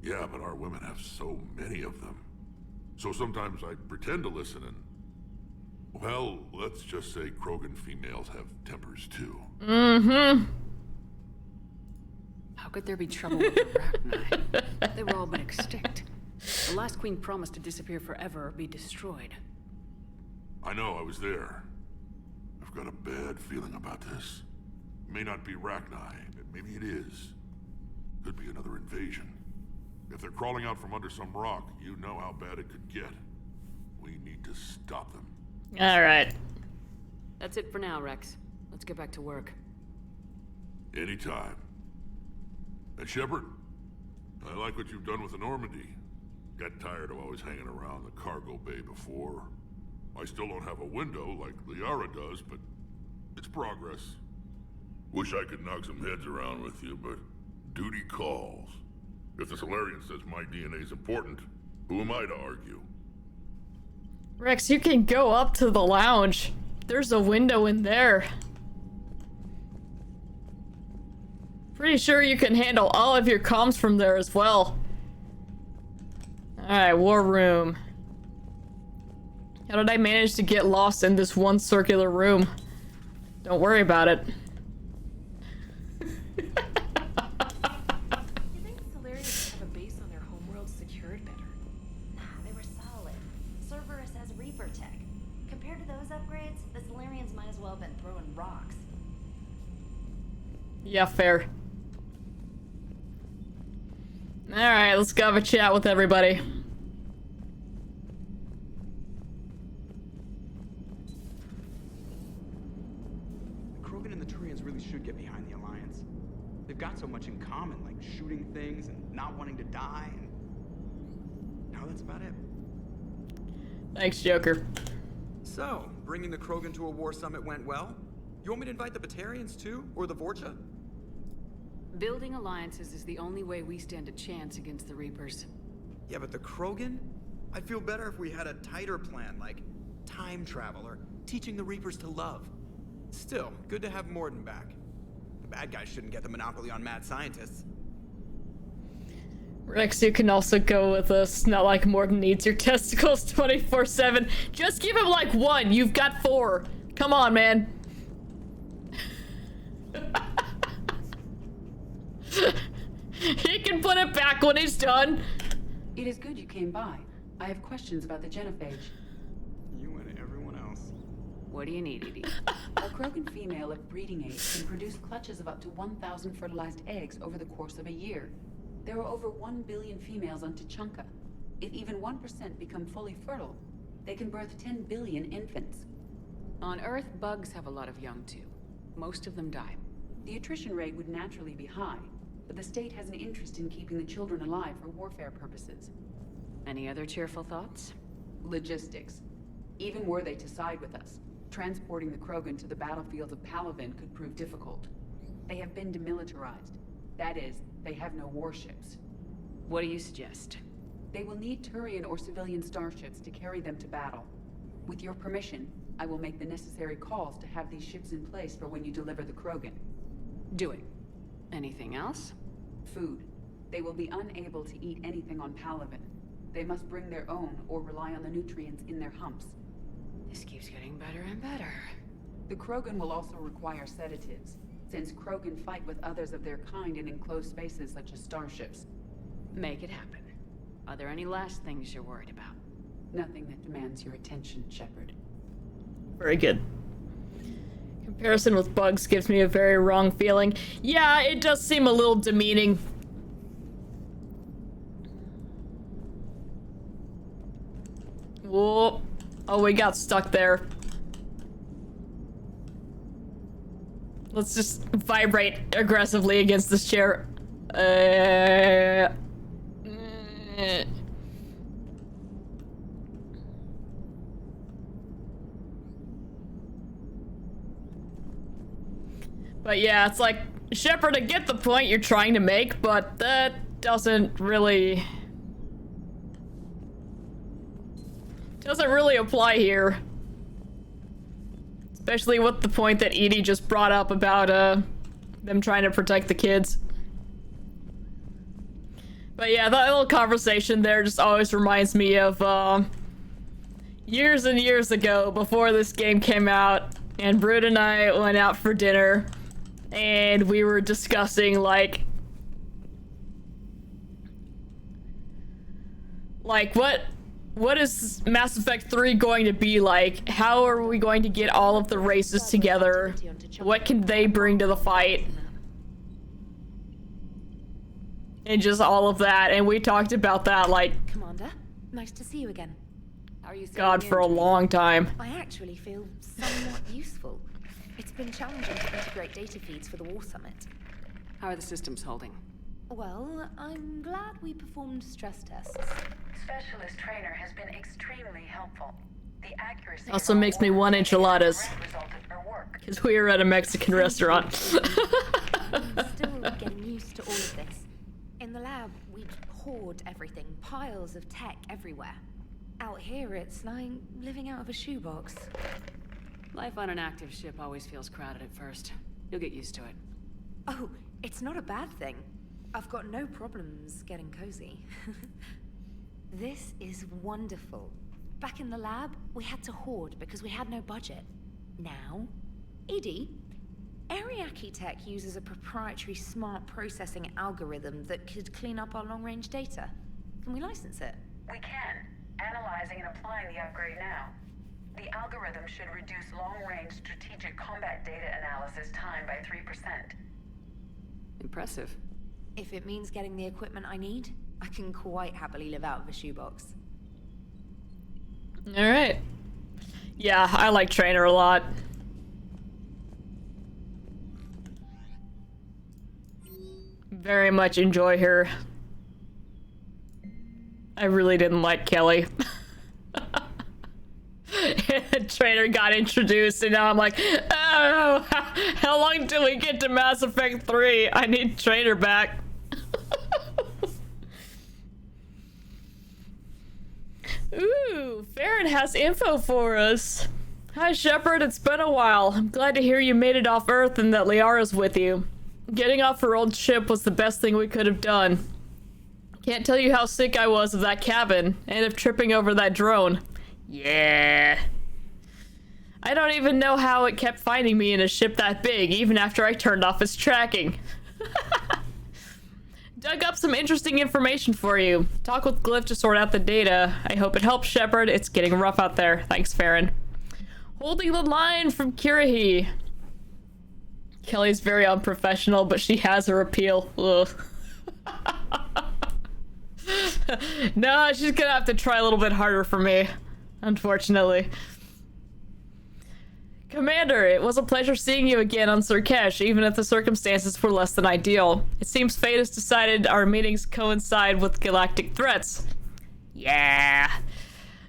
Yeah, but our women have so many of them. So sometimes I pretend to listen and... Well, let's just say Krogan females have tempers too. Mm-hmm. How could there be trouble with the Rachni? They were all but extinct. The last queen promised to disappear forever or be destroyed. I know, I was there. I've got a bad feeling about this. It may not be Rachni, maybe it is. Could be another invasion. If they're crawling out from under some rock, you know how bad it could get. We need to stop them. Alright. That's it for now, Rex. Let's get back to work. Anytime. And Shepard, I like what you've done with the Normandy. Got tired of always hanging around the cargo bay before. I still don't have a window like Liara does, but it's progress. Wish I could knock some heads around with you, but duty calls. If the Solarian says my DNA's important, who am I to argue? Rex, you can go up to the lounge. There's a window in there. Pretty sure you can handle all of your comms from there as well. Alright, war room. How did I manage to get lost in this one circular room? Don't worry about it. You think Solarians have a base on their homeworld secured better? Nah, they were solid. Cerberus has Reaper tech. Compared to those upgrades, the Solarians might as well have been throwing rocks. Yeah, fair. Alright, let's go have a chat with everybody. The Krogan and the Turians really should get behind the Alliance. They've got so much in common, like shooting things and not wanting to die, and now that's about it. Thanks, Joker. So, bringing the Krogan to a war summit went well? You want me to invite the Batarians too? Or the Vorcha? Building alliances is the only way we stand a chance against the Reapers. Yeah, but the Krogan? I'd feel better if we had a tighter plan, like time travel or teaching the Reapers to love. Still, good to have Morden back. The bad guys shouldn't get the monopoly on mad scientists. Rex, you can also go with us. Not like Morden needs your testicles 24/7. Just give him like one. You've got 4. Come on, man. He can put it back when he's done. It is good you came by. I have questions about the genophage. You and everyone else. What do you need, Edie? A Krogan female of breeding age can produce clutches of up to 1,000 fertilized eggs over the course of a year. There are over 1 billion females on Tuchanka. If even 1% become fully fertile, they can birth 10 billion infants. On Earth, bugs have a lot of young too. Most of them die. The attrition rate would naturally be high, but the state has an interest in keeping the children alive for warfare purposes. Any other cheerful thoughts? Logistics. Even were they to side with us, transporting the Krogan to the battlefields of Palaven could prove difficult. They have been demilitarized. That is, they have no warships. What do you suggest? They will need Turian or civilian starships to carry them to battle. With your permission, I will make the necessary calls to have these ships in place for when you deliver the Krogan. Do it. Anything else? Food. They will be unable to eat anything on Palaven. They must bring their own or rely on the nutrients in their humps. This keeps getting better and better. The Krogan will also require sedatives, since Krogan fight with others of their kind in enclosed spaces such as starships. Make it happen. Are there any last things you're worried about? Nothing that demands your attention, Shepard. Very good. Comparison with bugs gives me a very wrong feeling. Yeah, it does seem a little demeaning. Whoa. Oh, we got stuck there. Let's just vibrate aggressively against this chair. But yeah, it's like, Shepard, I get the point you're trying to make, but that doesn't really apply here. Especially with the point that Edie just brought up about them trying to protect the kids. But yeah, that little conversation there just always reminds me of years and years ago, before this game came out, and Brood and I went out for dinner, and we were discussing like what is Mass Effect 3 going to be like? How are we going to get all of the races together? What can they bring to the fight? And just all of that, and we talked about that like, Commander, nice to see you again. How are you God, for a long time. I actually feel somewhat useful. It's been challenging to integrate data feeds for the War Summit. How are the systems holding? Well, I'm glad we performed stress tests. Specialist trainer has been extremely helpful. The accuracy Also makes me want enchiladas. Because we were at a Mexican restaurant. I'm still getting used to all of this. In the lab, we'd hoard everything, piles of tech everywhere. Out here, it's like living out of a shoebox. Life on an active ship always feels crowded at first. You'll get used to it. Oh, it's not a bad thing. I've got no problems getting cozy. This is wonderful. Back in the lab, we had to hoard because we had no budget. Now, Edie, Ariake Tech uses a proprietary smart processing algorithm that could clean up our long-range data. Can we license it? We can. Analyzing and applying the upgrade now. The algorithm should reduce long-range strategic combat data analysis time by 3%. Impressive. If it means getting the equipment I need, I can quite happily live out of a shoebox. Alright. Yeah, I like Trainer a lot. Very much enjoy her. I really didn't like Kelly. Trainer got introduced and now I'm like, oh, how long till we get to Mass Effect 3? I need Trainer back. Ooh, Farron has info for us. Hi Shepard, it's been a while. I'm glad to hear you made it off Earth and that Liara's with you. Getting off her old ship was the best thing we could have done. Can't tell you how sick I was of that cabin and of tripping over that drone. Yeah. I don't even know how it kept finding me in a ship that big, even after I turned off its tracking. dug up some interesting information for you. Talk with Glyph to sort out the data. I hope it helps, Shepard. It's getting rough out there. Thanks, Farron. Holding the line from Kirahi. Kelly's very unprofessional, but she has her appeal. Ugh. No, she's gonna have to try a little bit harder for me, unfortunately. Commander, it was a pleasure seeing you again on Surkesh, even if the circumstances were less than ideal. It seems fate has decided our meetings coincide with galactic threats. Yeah.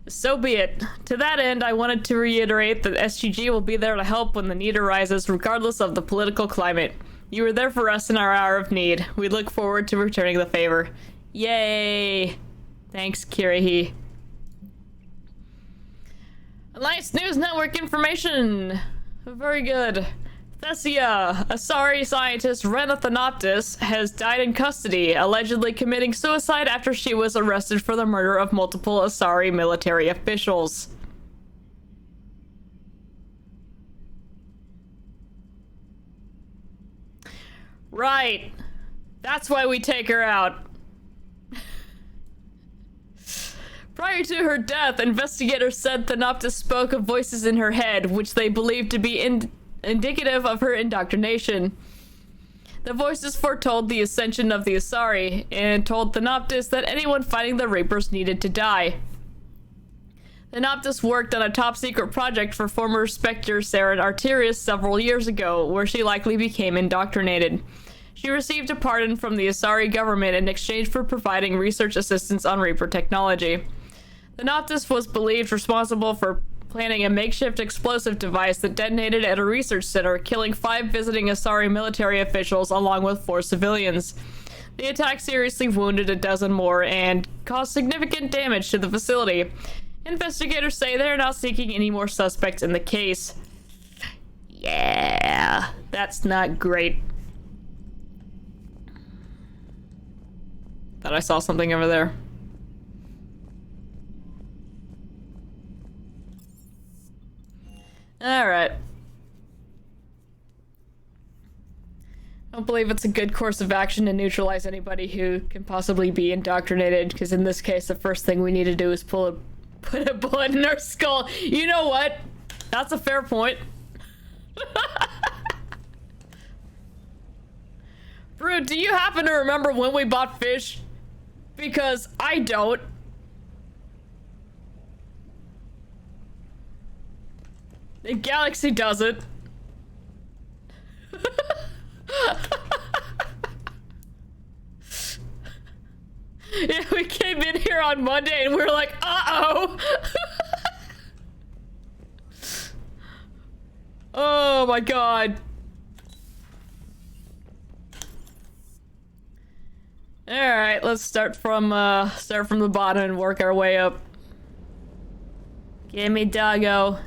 So be it. To that end, I wanted to reiterate that SGG will be there to help when the need arises, regardless of the political climate. You were there for us in our hour of need. We look forward to returning the favor. Yay! Thanks, Kirahi. Alliance News Network information! Very good. Thessia, a sorry scientist, Rena Thanoptis, has died in custody, allegedly committing suicide after she was arrested for the murder of multiple Asari military officials. Right. That's why we take her out. Prior to her death, investigators said Thanoptis spoke of voices in her head, which they believed to be indicative of her indoctrination. The voices foretold the ascension of the Asari, and told Thanoptis that anyone fighting the Reapers needed to die. Thanoptis worked on a top-secret project for former Spectre Saren Arterius several years ago, where she likely became indoctrinated. She received a pardon from the Asari government in exchange for providing research assistance on Reaper technology. Thanoptis was believed responsible for planning a makeshift explosive device that detonated at a research center, killing 5 visiting Asari military officials along with 4 civilians. The attack seriously wounded a dozen more and caused significant damage to the facility. Investigators say they're not seeking any more suspects in the case. Yeah, that's not great. Thought I saw something over there. Alright. I don't believe it's a good course of action to neutralize anybody who can possibly be indoctrinated, because in this case, the first thing we need to do is put a bullet in our skull. You know what? That's a fair point. Brood, do you happen to remember when we bought fish? Because I don't. The galaxy doesn't. Yeah, we came in here on Monday and we were like, uh-oh. Oh my god. Alright, let's start from the bottom and work our way up. Give me doggo.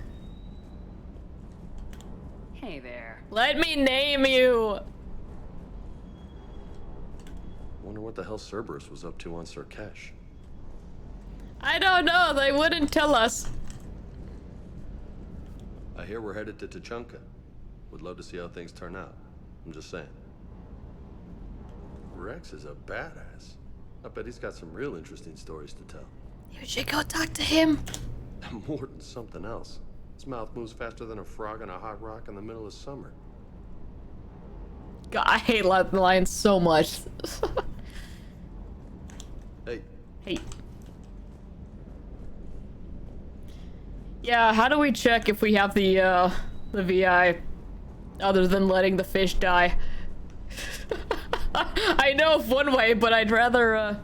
Hey there. Let me name you! Wonder what the hell Cerberus was up to on Surkesh. I don't know, they wouldn't tell us. I hear we're headed to Tuchanka. Would love to see how things turn out. I'm just saying. Rex is a badass. I bet he's got some real interesting stories to tell. You should go talk to him. More than something else. His mouth moves faster than a frog on a hot rock in the middle of summer. God, I hate lions so much. Hey. Hey. Yeah, how do we check if we have the VI, other than letting the fish die? I know of one way, but I'd rather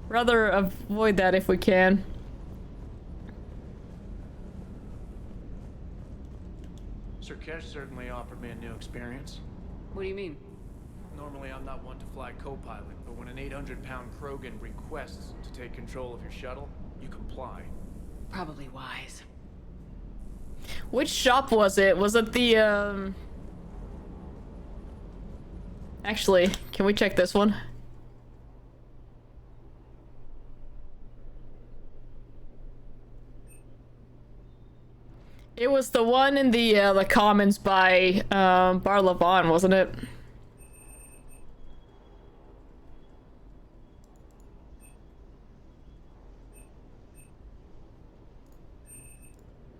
avoid that if we can. Surkesh certainly offered me a new experience. What do you mean? Normally I'm not one to fly co-pilot, but when an 800-pound Krogan requests to take control of your shuttle, you comply. Probably wise. Which shop was it? Was it the, Actually, can we check this one? It was the one in the commons by, Bar Levon, wasn't it?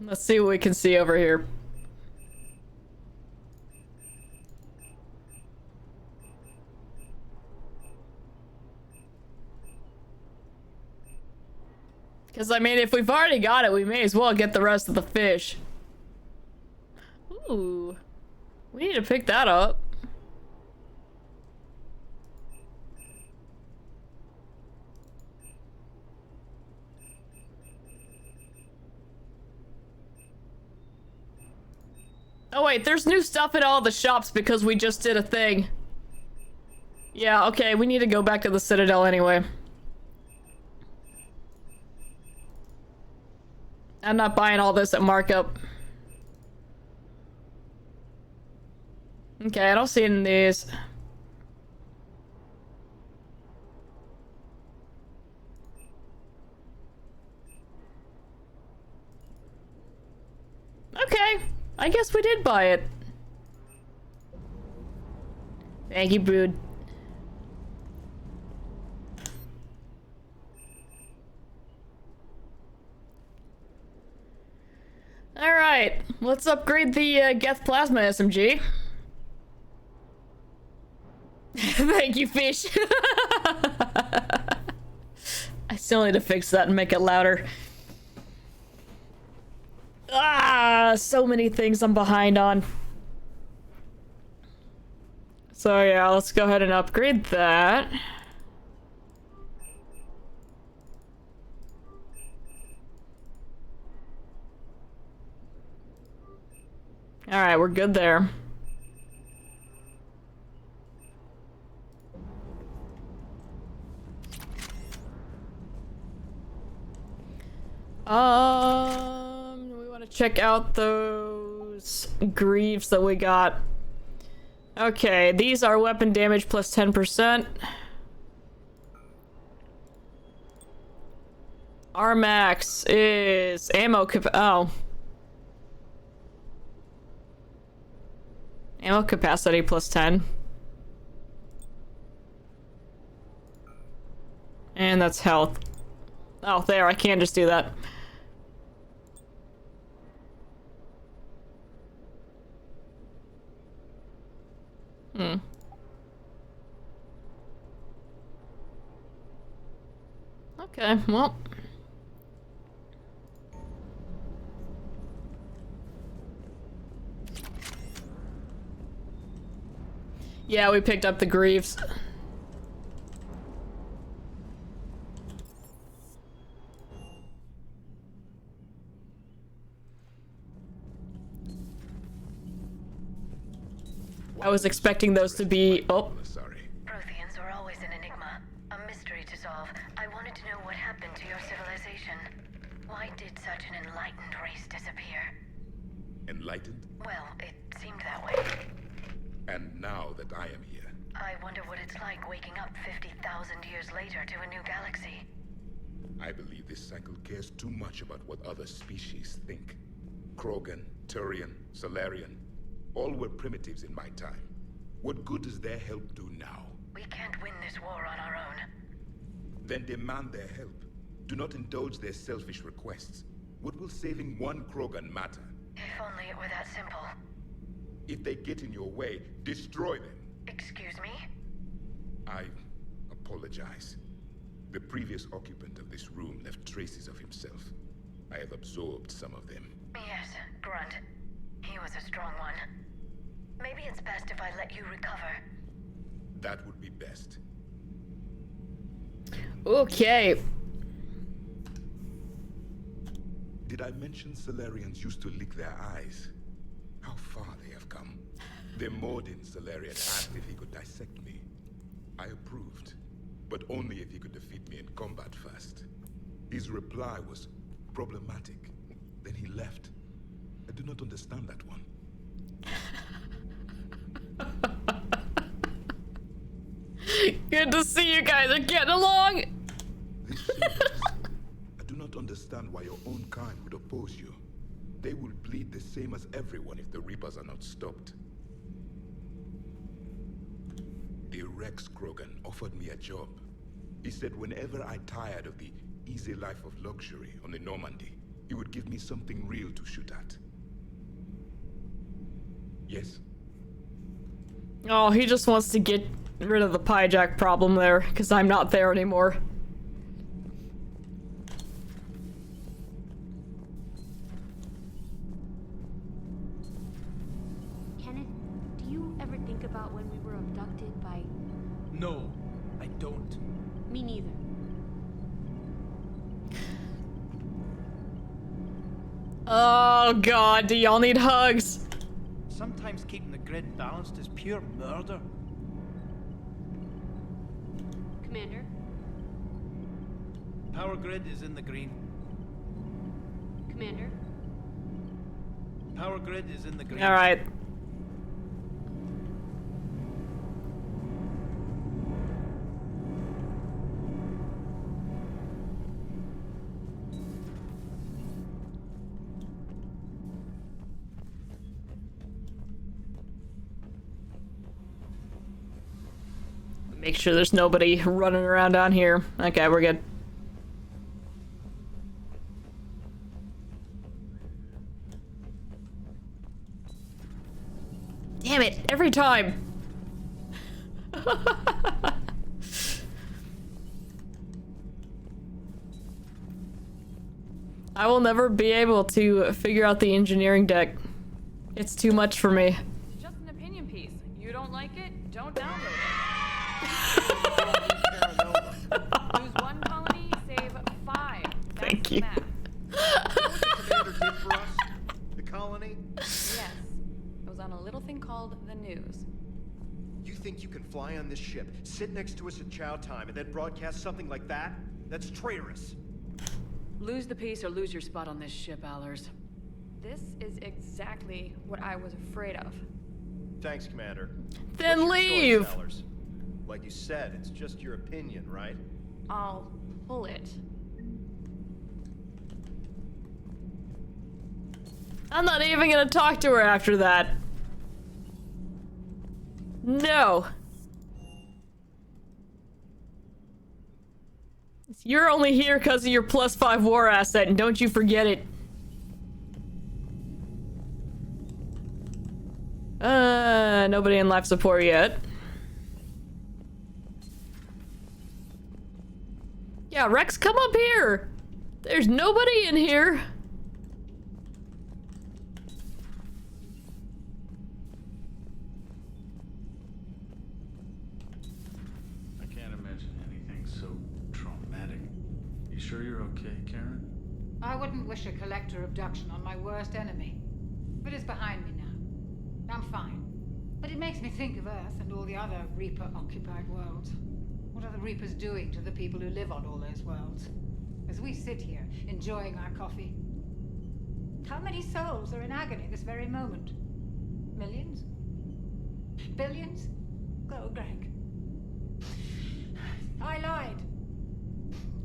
Let's see what we can see over here. Because, I mean, if we've already got it, we may as well get the rest of the fish. Ooh. We need to pick that up. Oh wait, there's new stuff in all the shops because we just did a thing. Yeah, okay, we need to go back to the Citadel anyway. I'm not buying all this at markup. Okay, I don't see any of these. Okay, I guess we did buy it. Thank you, Brood. Alright, let's upgrade the Geth Plasma SMG. Thank you, fish. I still need to fix that and make it louder. Ah, so many things I'm behind on. So yeah, let's go ahead and upgrade that. Alright, we're good there. We want to check out those greaves that we got. Okay, these are weapon damage plus 10%. Our max is ammo ammo capacity plus 10. And that's health. Oh, there, I can't just do that. Okay, well. Yeah, we picked up the greaves. I was expecting those to be... Oh. Protheans are always an enigma, a mystery to solve. I wanted to know what happened to your civilization. Why did such an enlightened race disappear? Enlightened? Well, it seemed that way. And now that I am here... I wonder what it's like waking up 50,000 years later to a new galaxy. I believe this cycle cares too much about what other species think. Krogan, Turian, Solarian, all were primitives in my time. What good does their help do now? We can't win this war on our own. Then demand their help. Do not indulge their selfish requests. What will saving one Krogan matter? If only it were that simple. If they get in your way, destroy them. Excuse me? I apologize. The previous occupant of this room left traces of himself. I have absorbed some of them. Yes, Grunt. He was a strong one. Maybe it's best if I let you recover. That would be best. Okay. Did I mention Solarians used to lick their eyes? How far they have come. The Mordin Solarian asked if he could dissect me. I approved, but only if he could defeat me in combat first. His reply was problematic. Then he left. I do not understand that one. Good to see you guys are getting along. I do not understand why your own kind would oppose you. They will bleed the same as everyone if the Reapers are not stopped. The Rex Krogan offered me a job. He said whenever I tired of the easy life of luxury on the Normandy, you would give me something real to shoot at. Yes? Oh, he just wants to get rid of the Pyjack problem there, because I'm not there anymore. Kenneth, do you ever think about when we were abducted by... No, I don't. Me neither. Oh god, do y'all need hugs? Sometimes keeping the grid balanced is pure murder. Commander? Power grid is in the green. Commander? Power grid is in the green. Alright. Make sure there's nobody running around down here. Okay, we're good. Damn it, every time. I will never be able to figure out the engineering deck. It's too much for me. It's just an opinion piece. You don't like it? Don't download it. Lose one colony, save 5. Thank you. What the commander did for us? The colony? Yes. It was on a little thing called the news. You think you can fly on this ship, sit next to us at chow time, and then broadcast something like that? That's traitorous. Lose the piece or lose your spot on this ship, Allers. This is exactly what I was afraid of. Thanks, Commander. Then What's your leave! choice, Allers? Like you said, it's just your opinion, right? I'll pull it. I'm not even gonna talk to her after that. No. You're only here because of your +5 war asset, and don't you forget it. Nobody in life support yet. Yeah, Rex, come up here. There's nobody in here. I can't imagine anything so traumatic. You sure you're okay, Karen? I wouldn't wish a collector abduction on my worst enemy. But it's behind me now. I'm fine. But it makes me think of Earth and all the other Reaper-occupied worlds. What are the Reapers doing to the people who live on all those worlds? As we sit here, enjoying our coffee. How many souls are in agony this very moment? Millions? Billions? Go, Greg. I lied.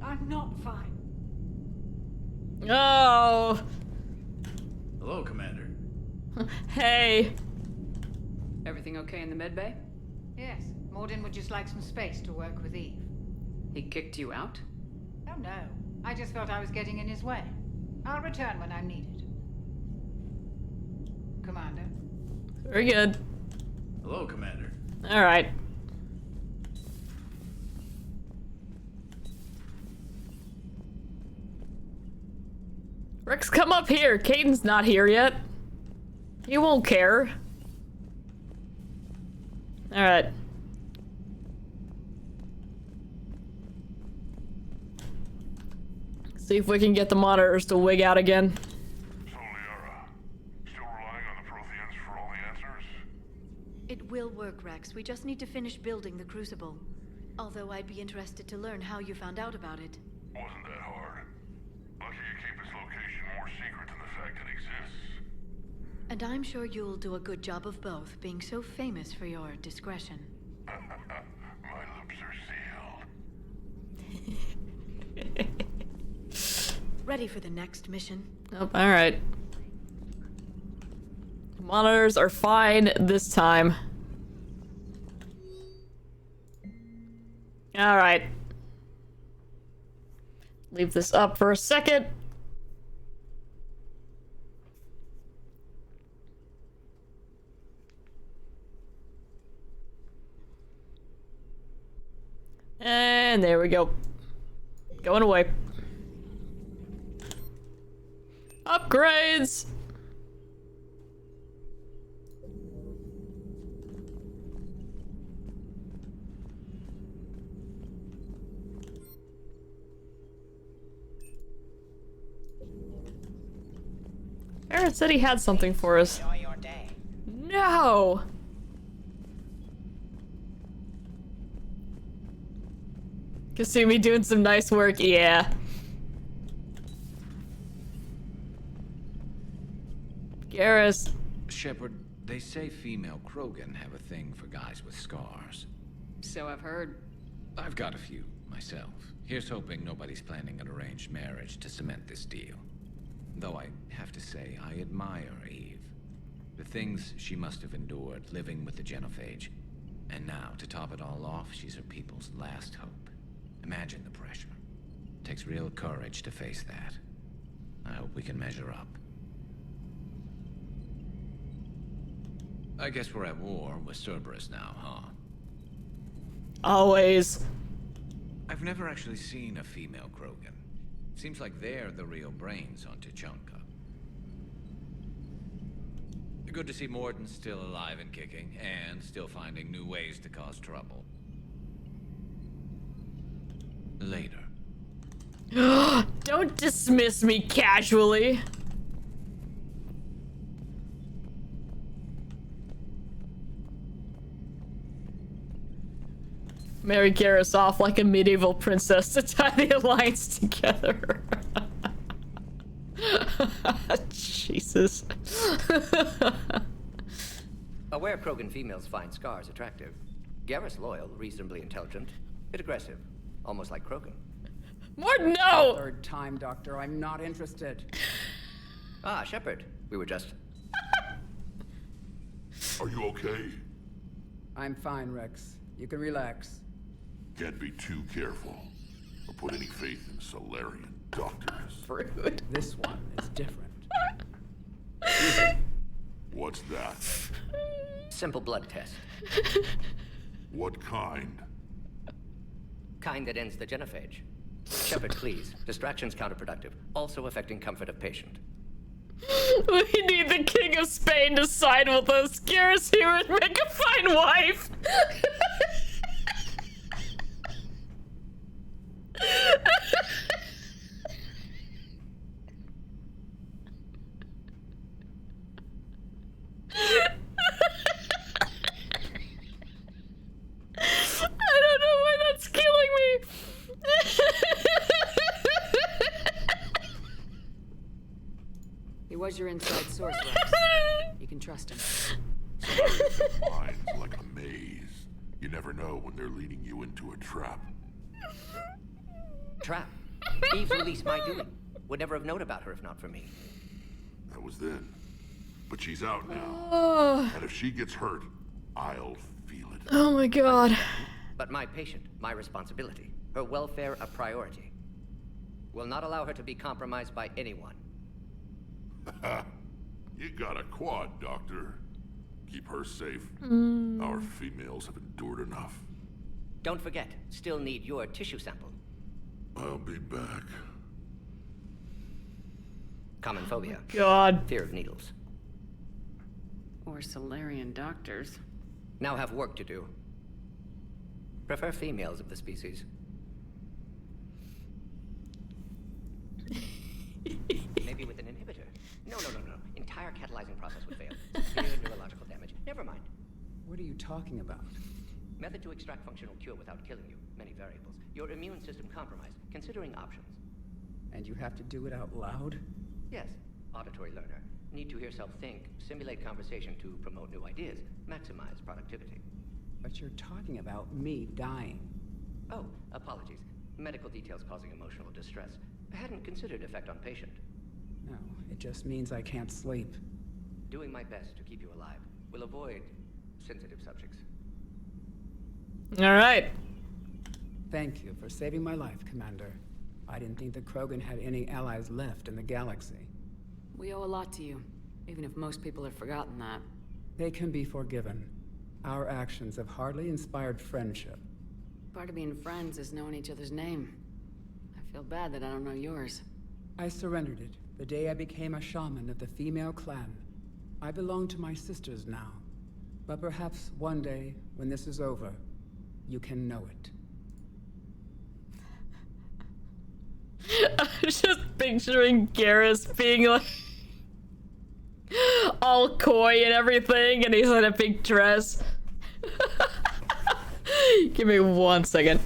I'm not fine. Oh. Hello, Commander. Hey. Everything okay in the medbay? Yes. Morden would just like some space to work with Eve. He kicked you out? Oh no. I just felt I was getting in his way. I'll return when I'm needed. Commander. Very good. Hello, Commander. Alright. Rex, come up here. Caden's not here yet. He won't care. Alright. See if we can get the monitors to wig out again. It will work, Rex. We just need to finish building the Crucible. Although I'd be interested to learn how you found out about it. Wasn't that hard. Lucky you keep its location more secret than the fact it exists. And I'm sure you'll do a good job of both, being so famous for your discretion. My lips are sealed. Ready for the next mission? Oh, alright. Monitors are fine this time. Alright. Leave this up for a second. And there we go. Going away. Upgrades! Aaron said he had something for us. No! Kasumi doing some nice work, yeah. Garrus. Shepard, they say female Krogan have a thing for guys with scars. So I've heard. I've got a few, myself. Here's hoping nobody's planning an arranged marriage to cement this deal. Though I have to say, I admire Eve. The things she must have endured living with the Genophage. And now, to top it all off, she's her people's last hope. Imagine the pressure. Takes real courage to face that. I hope we can measure up. I guess we're at war with Cerberus now, huh? Always. I've never actually seen a female Krogan. Seems like they're the real brains on Tuchanka. Good to see Morden's still alive and kicking, and still finding new ways to cause trouble. Later. Don't dismiss me casually. Marry Garrus off like a medieval princess to tie the alliance together. Jesus. Aware Krogan females find scars attractive. Garrus loyal, reasonably intelligent, bit aggressive, almost like Krogan. Morden, no! Third time, Doctor. I'm not interested. Ah, Shepard. We were just... Are you okay? I'm fine, Rex. You can relax. Can't be too careful, or put any faith in Solarian doctors. Rude. This one is different. What's that? Simple blood test. What kind? Kind that ends the genophage. Shepard, please. Distraction's counterproductive, also affecting comfort of patient. We need the King of Spain to side with us. Garrus here would make a fine wife. I don't know why that's killing me. He was your inside source, Rex. You can trust him. Solarians' minds like a maze. You never know when they're leading you into a trap. Trap. Eve's release my doing. Would never have known about her if not for me. That was then. But she's out now. Oh. And if she gets hurt, I'll feel it. Oh my god. But my patient, my responsibility. Her welfare a priority. Will not allow her to be compromised by anyone. You got a quad, Doctor. Keep her safe. Our females have endured enough. Don't forget, still need your tissue sample. I'll be back. Common phobia. God. Fear of needles. Or Solarian doctors. Now have work to do. Prefer females of the species. Maybe with an inhibitor. No. Entire catalyzing process would fail. Severe neurological damage. Never mind. What are you talking about? Method to extract functional cure without killing you. Many variables. Your immune system compromised. Considering options. And you have to do it out loud? Yes. Auditory learner. Need to hear self think. Simulate conversation to promote new ideas. Maximize productivity. But you're talking about me dying. Oh, apologies. Medical details causing emotional distress. I hadn't considered effect on patient. No, it just means I can't sleep. Doing my best to keep you alive. Will avoid sensitive subjects. Alright. Thank you for saving my life, Commander. I didn't think the Krogan had any allies left in the galaxy. We owe a lot to you, even if most people have forgotten that. They can be forgiven. Our actions have hardly inspired friendship. Part of being friends is knowing each other's name. I feel bad that I don't know yours. I surrendered it the day I became a shaman of the female clan. I belong to my sisters now. But perhaps one day, when this is over, you can know it. I was just picturing Garrus being like all coy and everything, and he's in a big dress. Give me 1 second.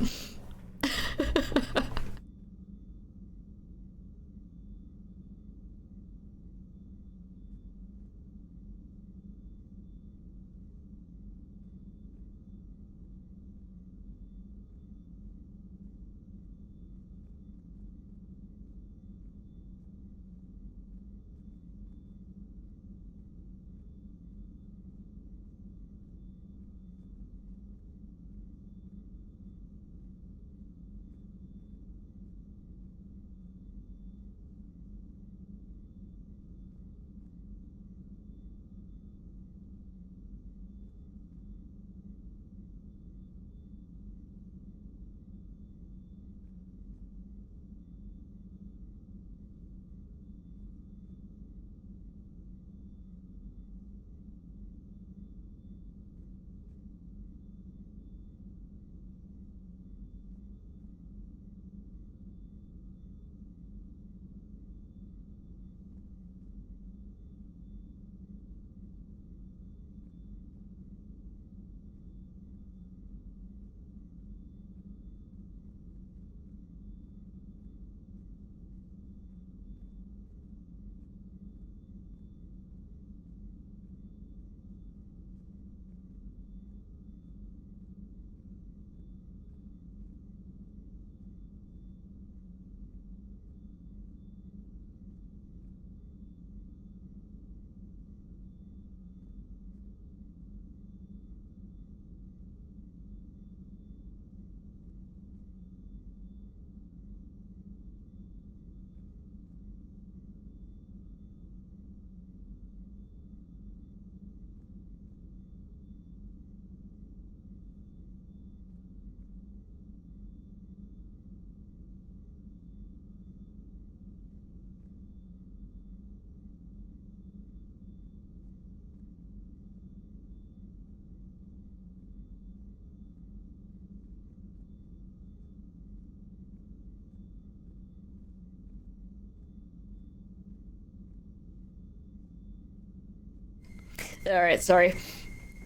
Alright, sorry.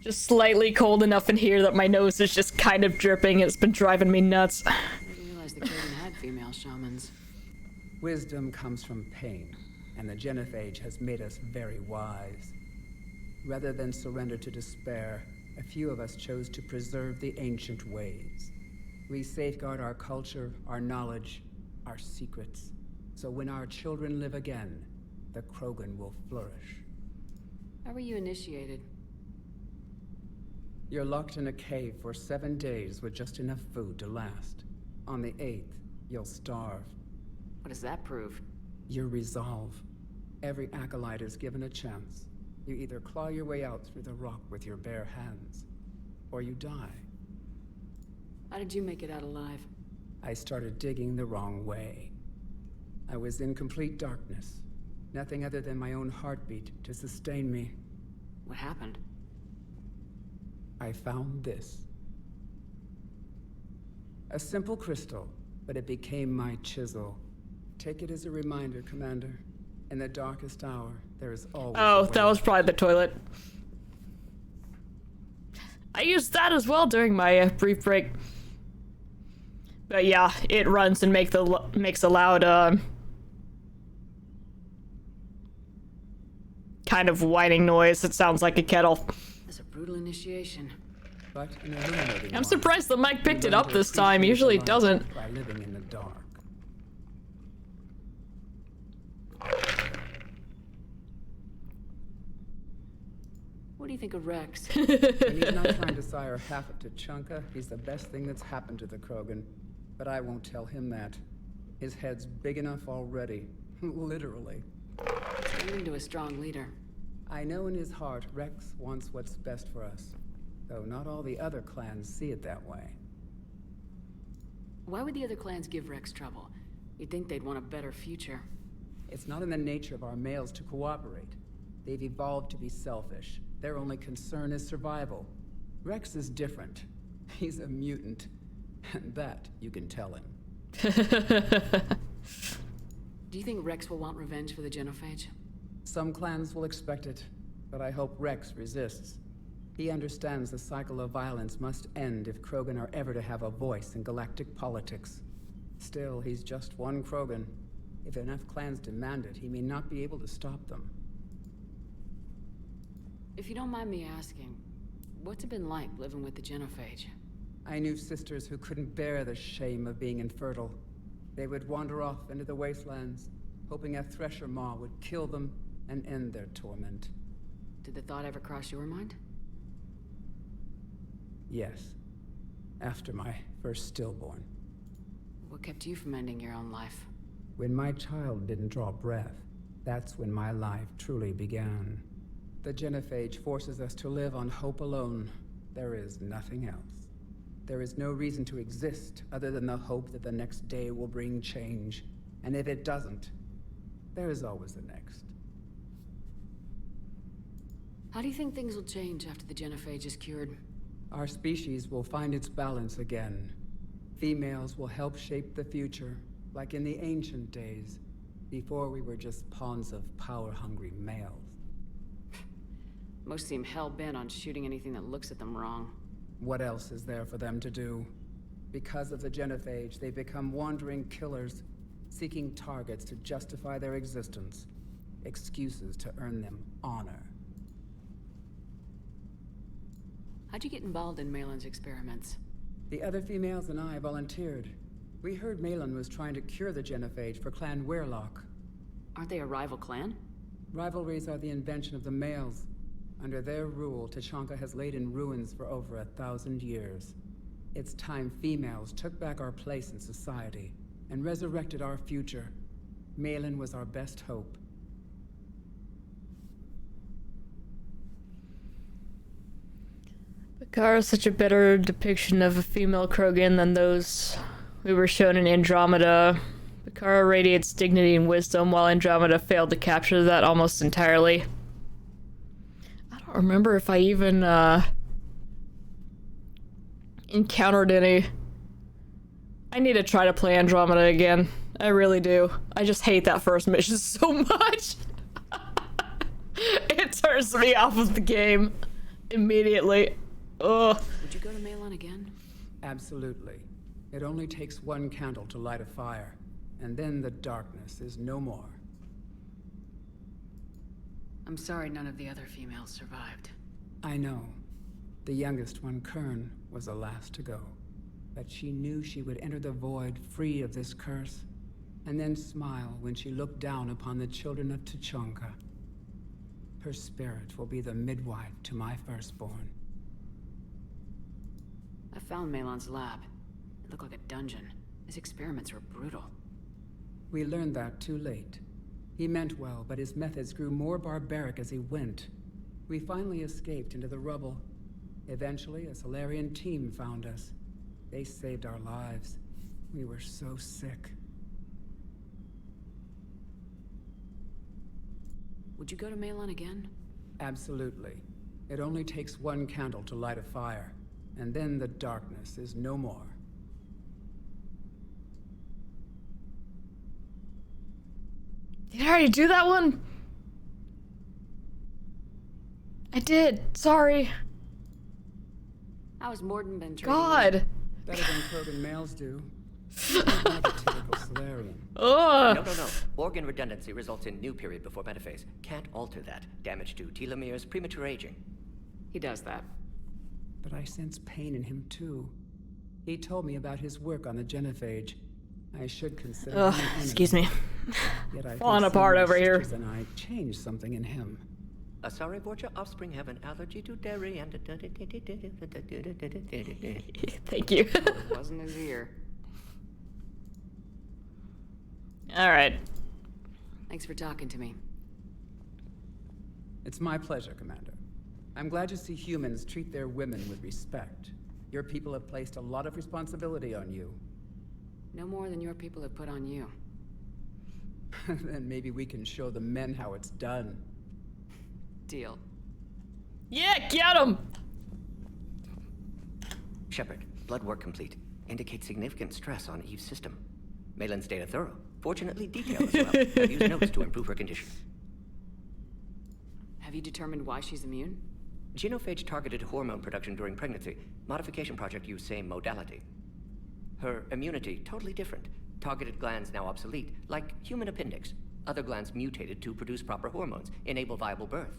Just slightly cold enough in here that my nose is just kind of dripping. It's been driving me nuts. I didn't realize the Kragan had female shamans. Wisdom comes from pain, and the Genophage has made us very wise. Rather than surrender to despair, a few of us chose to preserve the ancient ways. We safeguard our culture, our knowledge, our secrets. So when our children live again, the Krogan will flourish. How were you initiated? You're locked in a cave for 7 days with just enough food to last. On the 8th, you'll starve. What does that prove? Your resolve. Every acolyte is given a chance. You either claw your way out through the rock with your bare hands, or you die. How did you make it out alive? I started digging the wrong way. I was in complete darkness. Nothing other than my own heartbeat to sustain me. What happened? I found this. A simple crystal, but it became my chisel. Take it as a reminder, Commander. In the darkest hour, there is always Oh, that was probably the toilet. I used that as well during my brief break. But yeah, it runs and makes a loud, kind of whining noise. It sounds like a kettle. That's a brutal initiation. But an illuminating I'm surprised the mic picked it up this time. Usually it doesn't. By living in the dark. What do you think of Rex? When he's not trying to sire half of Tuchanka, he's the best thing that's happened to the Krogan. But I won't tell him that. His head's big enough already. Literally. Turning into a strong leader. I know in his heart Rex wants what's best for us. Though not all the other clans see it that way. Why would the other clans give Rex trouble? You'd think they'd want a better future. It's not in the nature of our males to cooperate. They've evolved to be selfish. Their only concern is survival. Rex is different. He's a mutant. And that you can tell him. Do you think Rex will want revenge for the genophage? Some clans will expect it, but I hope Rex resists. He understands the cycle of violence must end if Krogan are ever to have a voice in galactic politics. Still, he's just one Krogan. If enough clans demand it, he may not be able to stop them. If you don't mind me asking, what's it been like living with the genophage? I knew sisters who couldn't bear the shame of being infertile. They would wander off into the wastelands, hoping a thresher maw would kill them and end their torment. Did the thought ever cross your mind? Yes. After my first stillborn. What kept you from ending your own life? When my child didn't draw breath, that's when my life truly began. The genophage forces us to live on hope alone. There is nothing else. There is no reason to exist other than the hope that the next day will bring change. And if it doesn't, there is always the next. How do you think things will change after the genophage is cured? Our species will find its balance again. Females will help shape the future, like in the ancient days, before we were just pawns of power-hungry males. Most seem hell-bent on shooting anything that looks at them wrong. What else is there for them to do? Because of the genophage, they become wandering killers, seeking targets to justify their existence, excuses to earn them honor. How'd you get involved in Malin's experiments? The other females and I volunteered. We heard Malin was trying to cure the genophage for Clan Weirlock. Aren't they a rival clan? Rivalries are the invention of the males. Under their rule, Tuchanka has laid in ruins for over 1,000 years. It's time females took back our place in society and resurrected our future. Malin was our best hope. Bakara is such a better depiction of a female Krogan than those we were shown in Andromeda. Bakara radiates dignity and wisdom, while Andromeda failed to capture that almost entirely. I don't remember if I even encountered any. I need to try to play Andromeda again. I really do. I just hate that first mission so much. It turns me off of the game immediately. Ugh. Would you go to Malin again? Absolutely. It only takes one candle to light a fire, and then the darkness is no more. I'm sorry none of the other females survived. I know. The youngest one, Kern, was the last to go. But she knew she would enter the void free of this curse, and then smile when she looked down upon the children of Tuchanka. Her spirit will be the midwife to my firstborn. I found Malin's lab. It looked like a dungeon. His experiments were brutal. We learned that too late. He meant well, but his methods grew more barbaric as he went. We finally escaped into the rubble. Eventually, a Solarian team found us. They saved our lives. We were so sick. Would you go to Malin again? Absolutely. It only takes one candle to light a fire, and then the darkness is no more. Did I already do that one? I did. Sorry. How's Morden been treating God. Better than Krogan males do. Not like a typical Solarian. Ugh. No. Organ redundancy results in new period before metaphase. Can't alter that. Damage to telomeres, premature aging. He does that. But I sense pain in him too. He told me about his work on the genophage. I should consider him an enemy. Excuse me. Yet I Falling think apart some over here. sisters and I changed something in him. Sorry, Borgia, offspring have an allergy to dairy and... Thank you. It wasn't his ear. Alright. Thanks for talking to me. It's my pleasure, Commander. I'm glad to see humans treat their women with respect. Your people have placed a lot of responsibility on you. No more than your people have put on you. Then maybe we can show the men how it's done. Deal. Yeah, get him! Shepard, blood work complete. Indicates significant stress on Eve's system. Malin's data thorough. Fortunately detailed as well. I've used notes to improve her condition. Have you determined why she's immune? Genophage targeted hormone production during pregnancy. Modification project used same modality. Her immunity, totally different. Targeted glands now obsolete, like human appendix. Other glands mutated to produce proper hormones, enable viable birth.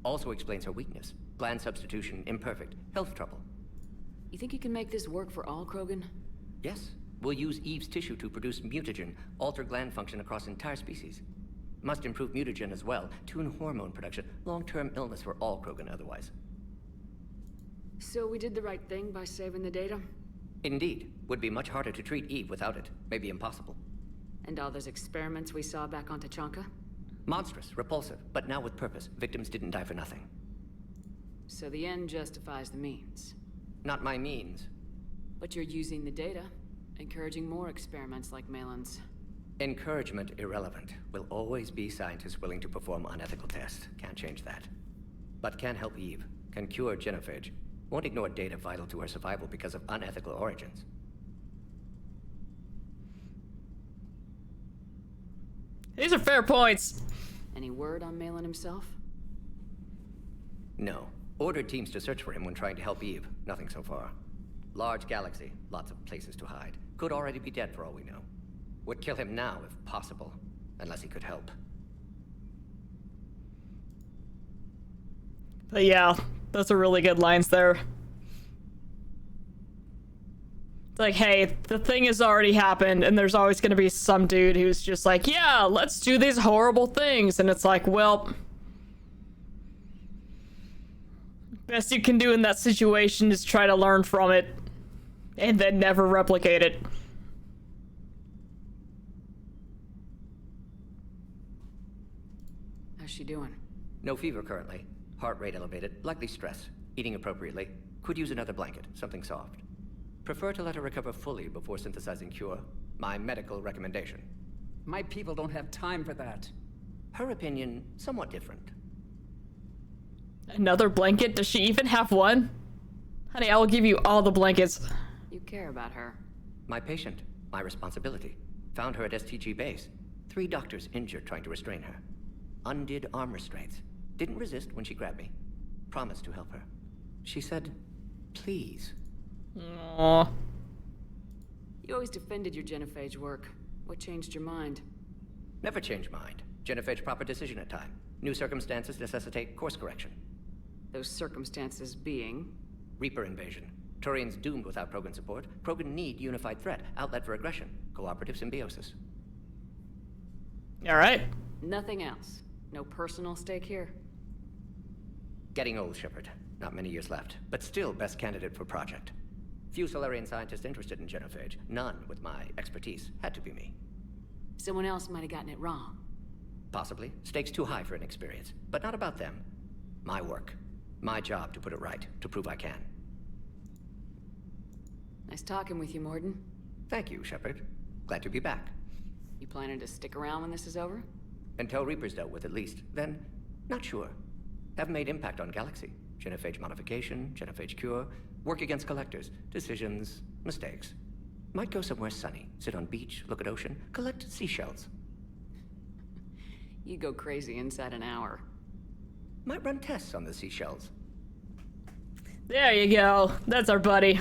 Also explains her weakness. Gland substitution imperfect. Health trouble. You think you can make this work for all Krogan? Yes. We'll use Eve's tissue to produce mutagen, alter gland function across entire species. Must improve mutagen as well, tune hormone production. Long-term illness for all Krogan otherwise. So we did the right thing by saving the data? Indeed. Would be much harder to treat Eve without it. Maybe impossible. And all those experiments we saw back on Tachanka? Monstrous, repulsive, but now with purpose. Victims didn't die for nothing. So the end justifies the means. Not my means. But you're using the data, encouraging more experiments like Malin's. Encouragement irrelevant. Will always be scientists willing to perform unethical tests. Can't change that. But can help Eve. Can cure genophage. Won't ignore data vital to her survival because of unethical origins. These are fair points. Any word on Malin himself? No. Ordered teams to search for him when trying to help Eve. Nothing so far. Large galaxy. Lots of places to hide. Could already be dead for all we know. Would kill him now if possible. Unless he could help. But yeah, those are really good lines there. It's like, hey, the thing has already happened, and there's always going to be some dude who's just like, yeah, let's do these horrible things. And it's like, well, best you can do in that situation is try to learn from it and then never replicate it. How's she doing? No fever currently. Heart rate elevated, likely stress. Eating appropriately. Could use another blanket, something soft. Prefer to let her recover fully before synthesizing cure. My medical recommendation. My people don't have time for that. Her opinion, somewhat different. Another blanket? Does she even have one? Honey, I will give you all the blankets. You care about her. My patient. My responsibility. Found her at STG base. 3 doctors injured trying to restrain her. Undid arm restraints. Didn't resist when she grabbed me. Promised to help her. She said, please. Aww. You always defended your genophage work. What changed your mind? Never change mind. Genophage proper decision at time. New circumstances necessitate course correction. Those circumstances being? Reaper invasion. Turians doomed without Krogan support. Krogan need unified threat. Outlet for aggression. Cooperative symbiosis. Alright. Nothing else. No personal stake here. Getting old, Shepard. Not many years left. But still best candidate for project. Few Solarian scientists interested in genophage. None with my expertise. Had to be me. Someone else might have gotten it wrong. Possibly. Stakes too high for inexperience. But not about them. My work. My job to put it right. To prove I can. Nice talking with you, Morden. Thank you, Shepard. Glad to be back. You planning to stick around when this is over? Until Reaper's dealt with, at least. Then, not sure. Have made impact on Galaxy. Genophage modification, genophage cure, work against collectors, decisions, mistakes. Might go somewhere sunny, sit on beach, look at ocean, collect seashells. You go crazy inside an hour. Might run tests on the seashells. There you go. That's our buddy.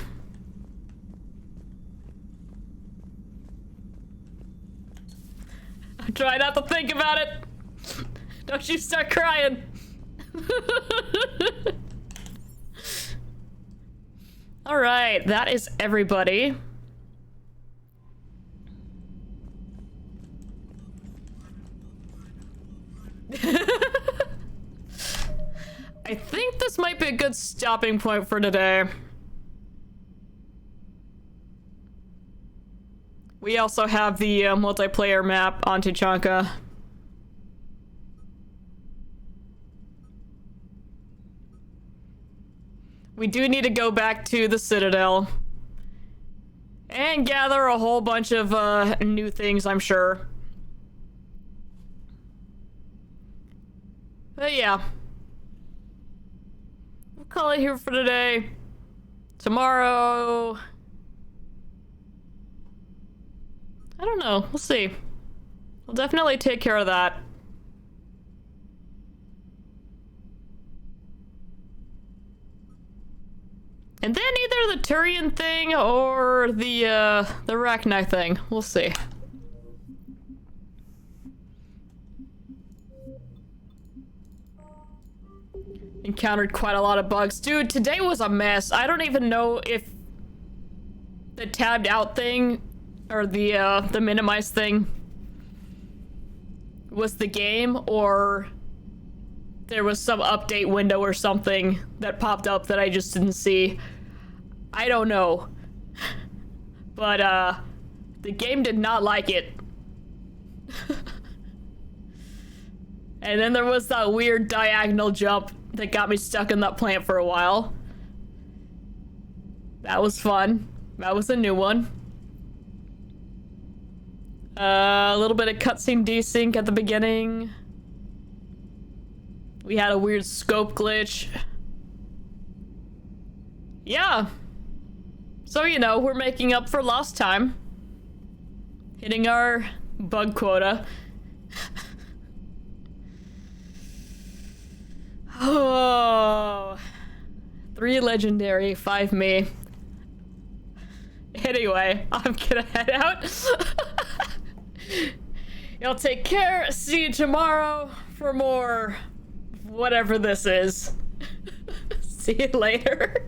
Try not to think about it. Don't you start crying. All right, that is everybody. I think this might be a good stopping point for today. We also have the multiplayer map on Tachanka. We do need to go back to the Citadel. And gather a whole bunch of new things, I'm sure. But yeah. We'll call it here for today. Tomorrow... I don't know. We'll see. We'll definitely take care of that. And then either the Turian thing or the Rachni thing. We'll see. Encountered quite a lot of bugs. Dude, today was a mess. I don't even know if the tabbed out thing or the minimize thing was the game, or there was some update window or something that popped up that I just didn't see. I don't know. But, the game did not like it. And then there was that weird diagonal jump that got me stuck in that plant for a while. That was fun. That was a new one. A little bit of cutscene desync at the beginning. We had a weird scope glitch. Yeah. So, you know, we're making up for lost time. Hitting our bug quota. Oh. 3 legendary, 5 me. Anyway, I'm gonna head out. Y'all take care. See you tomorrow for more whatever this is. See you later.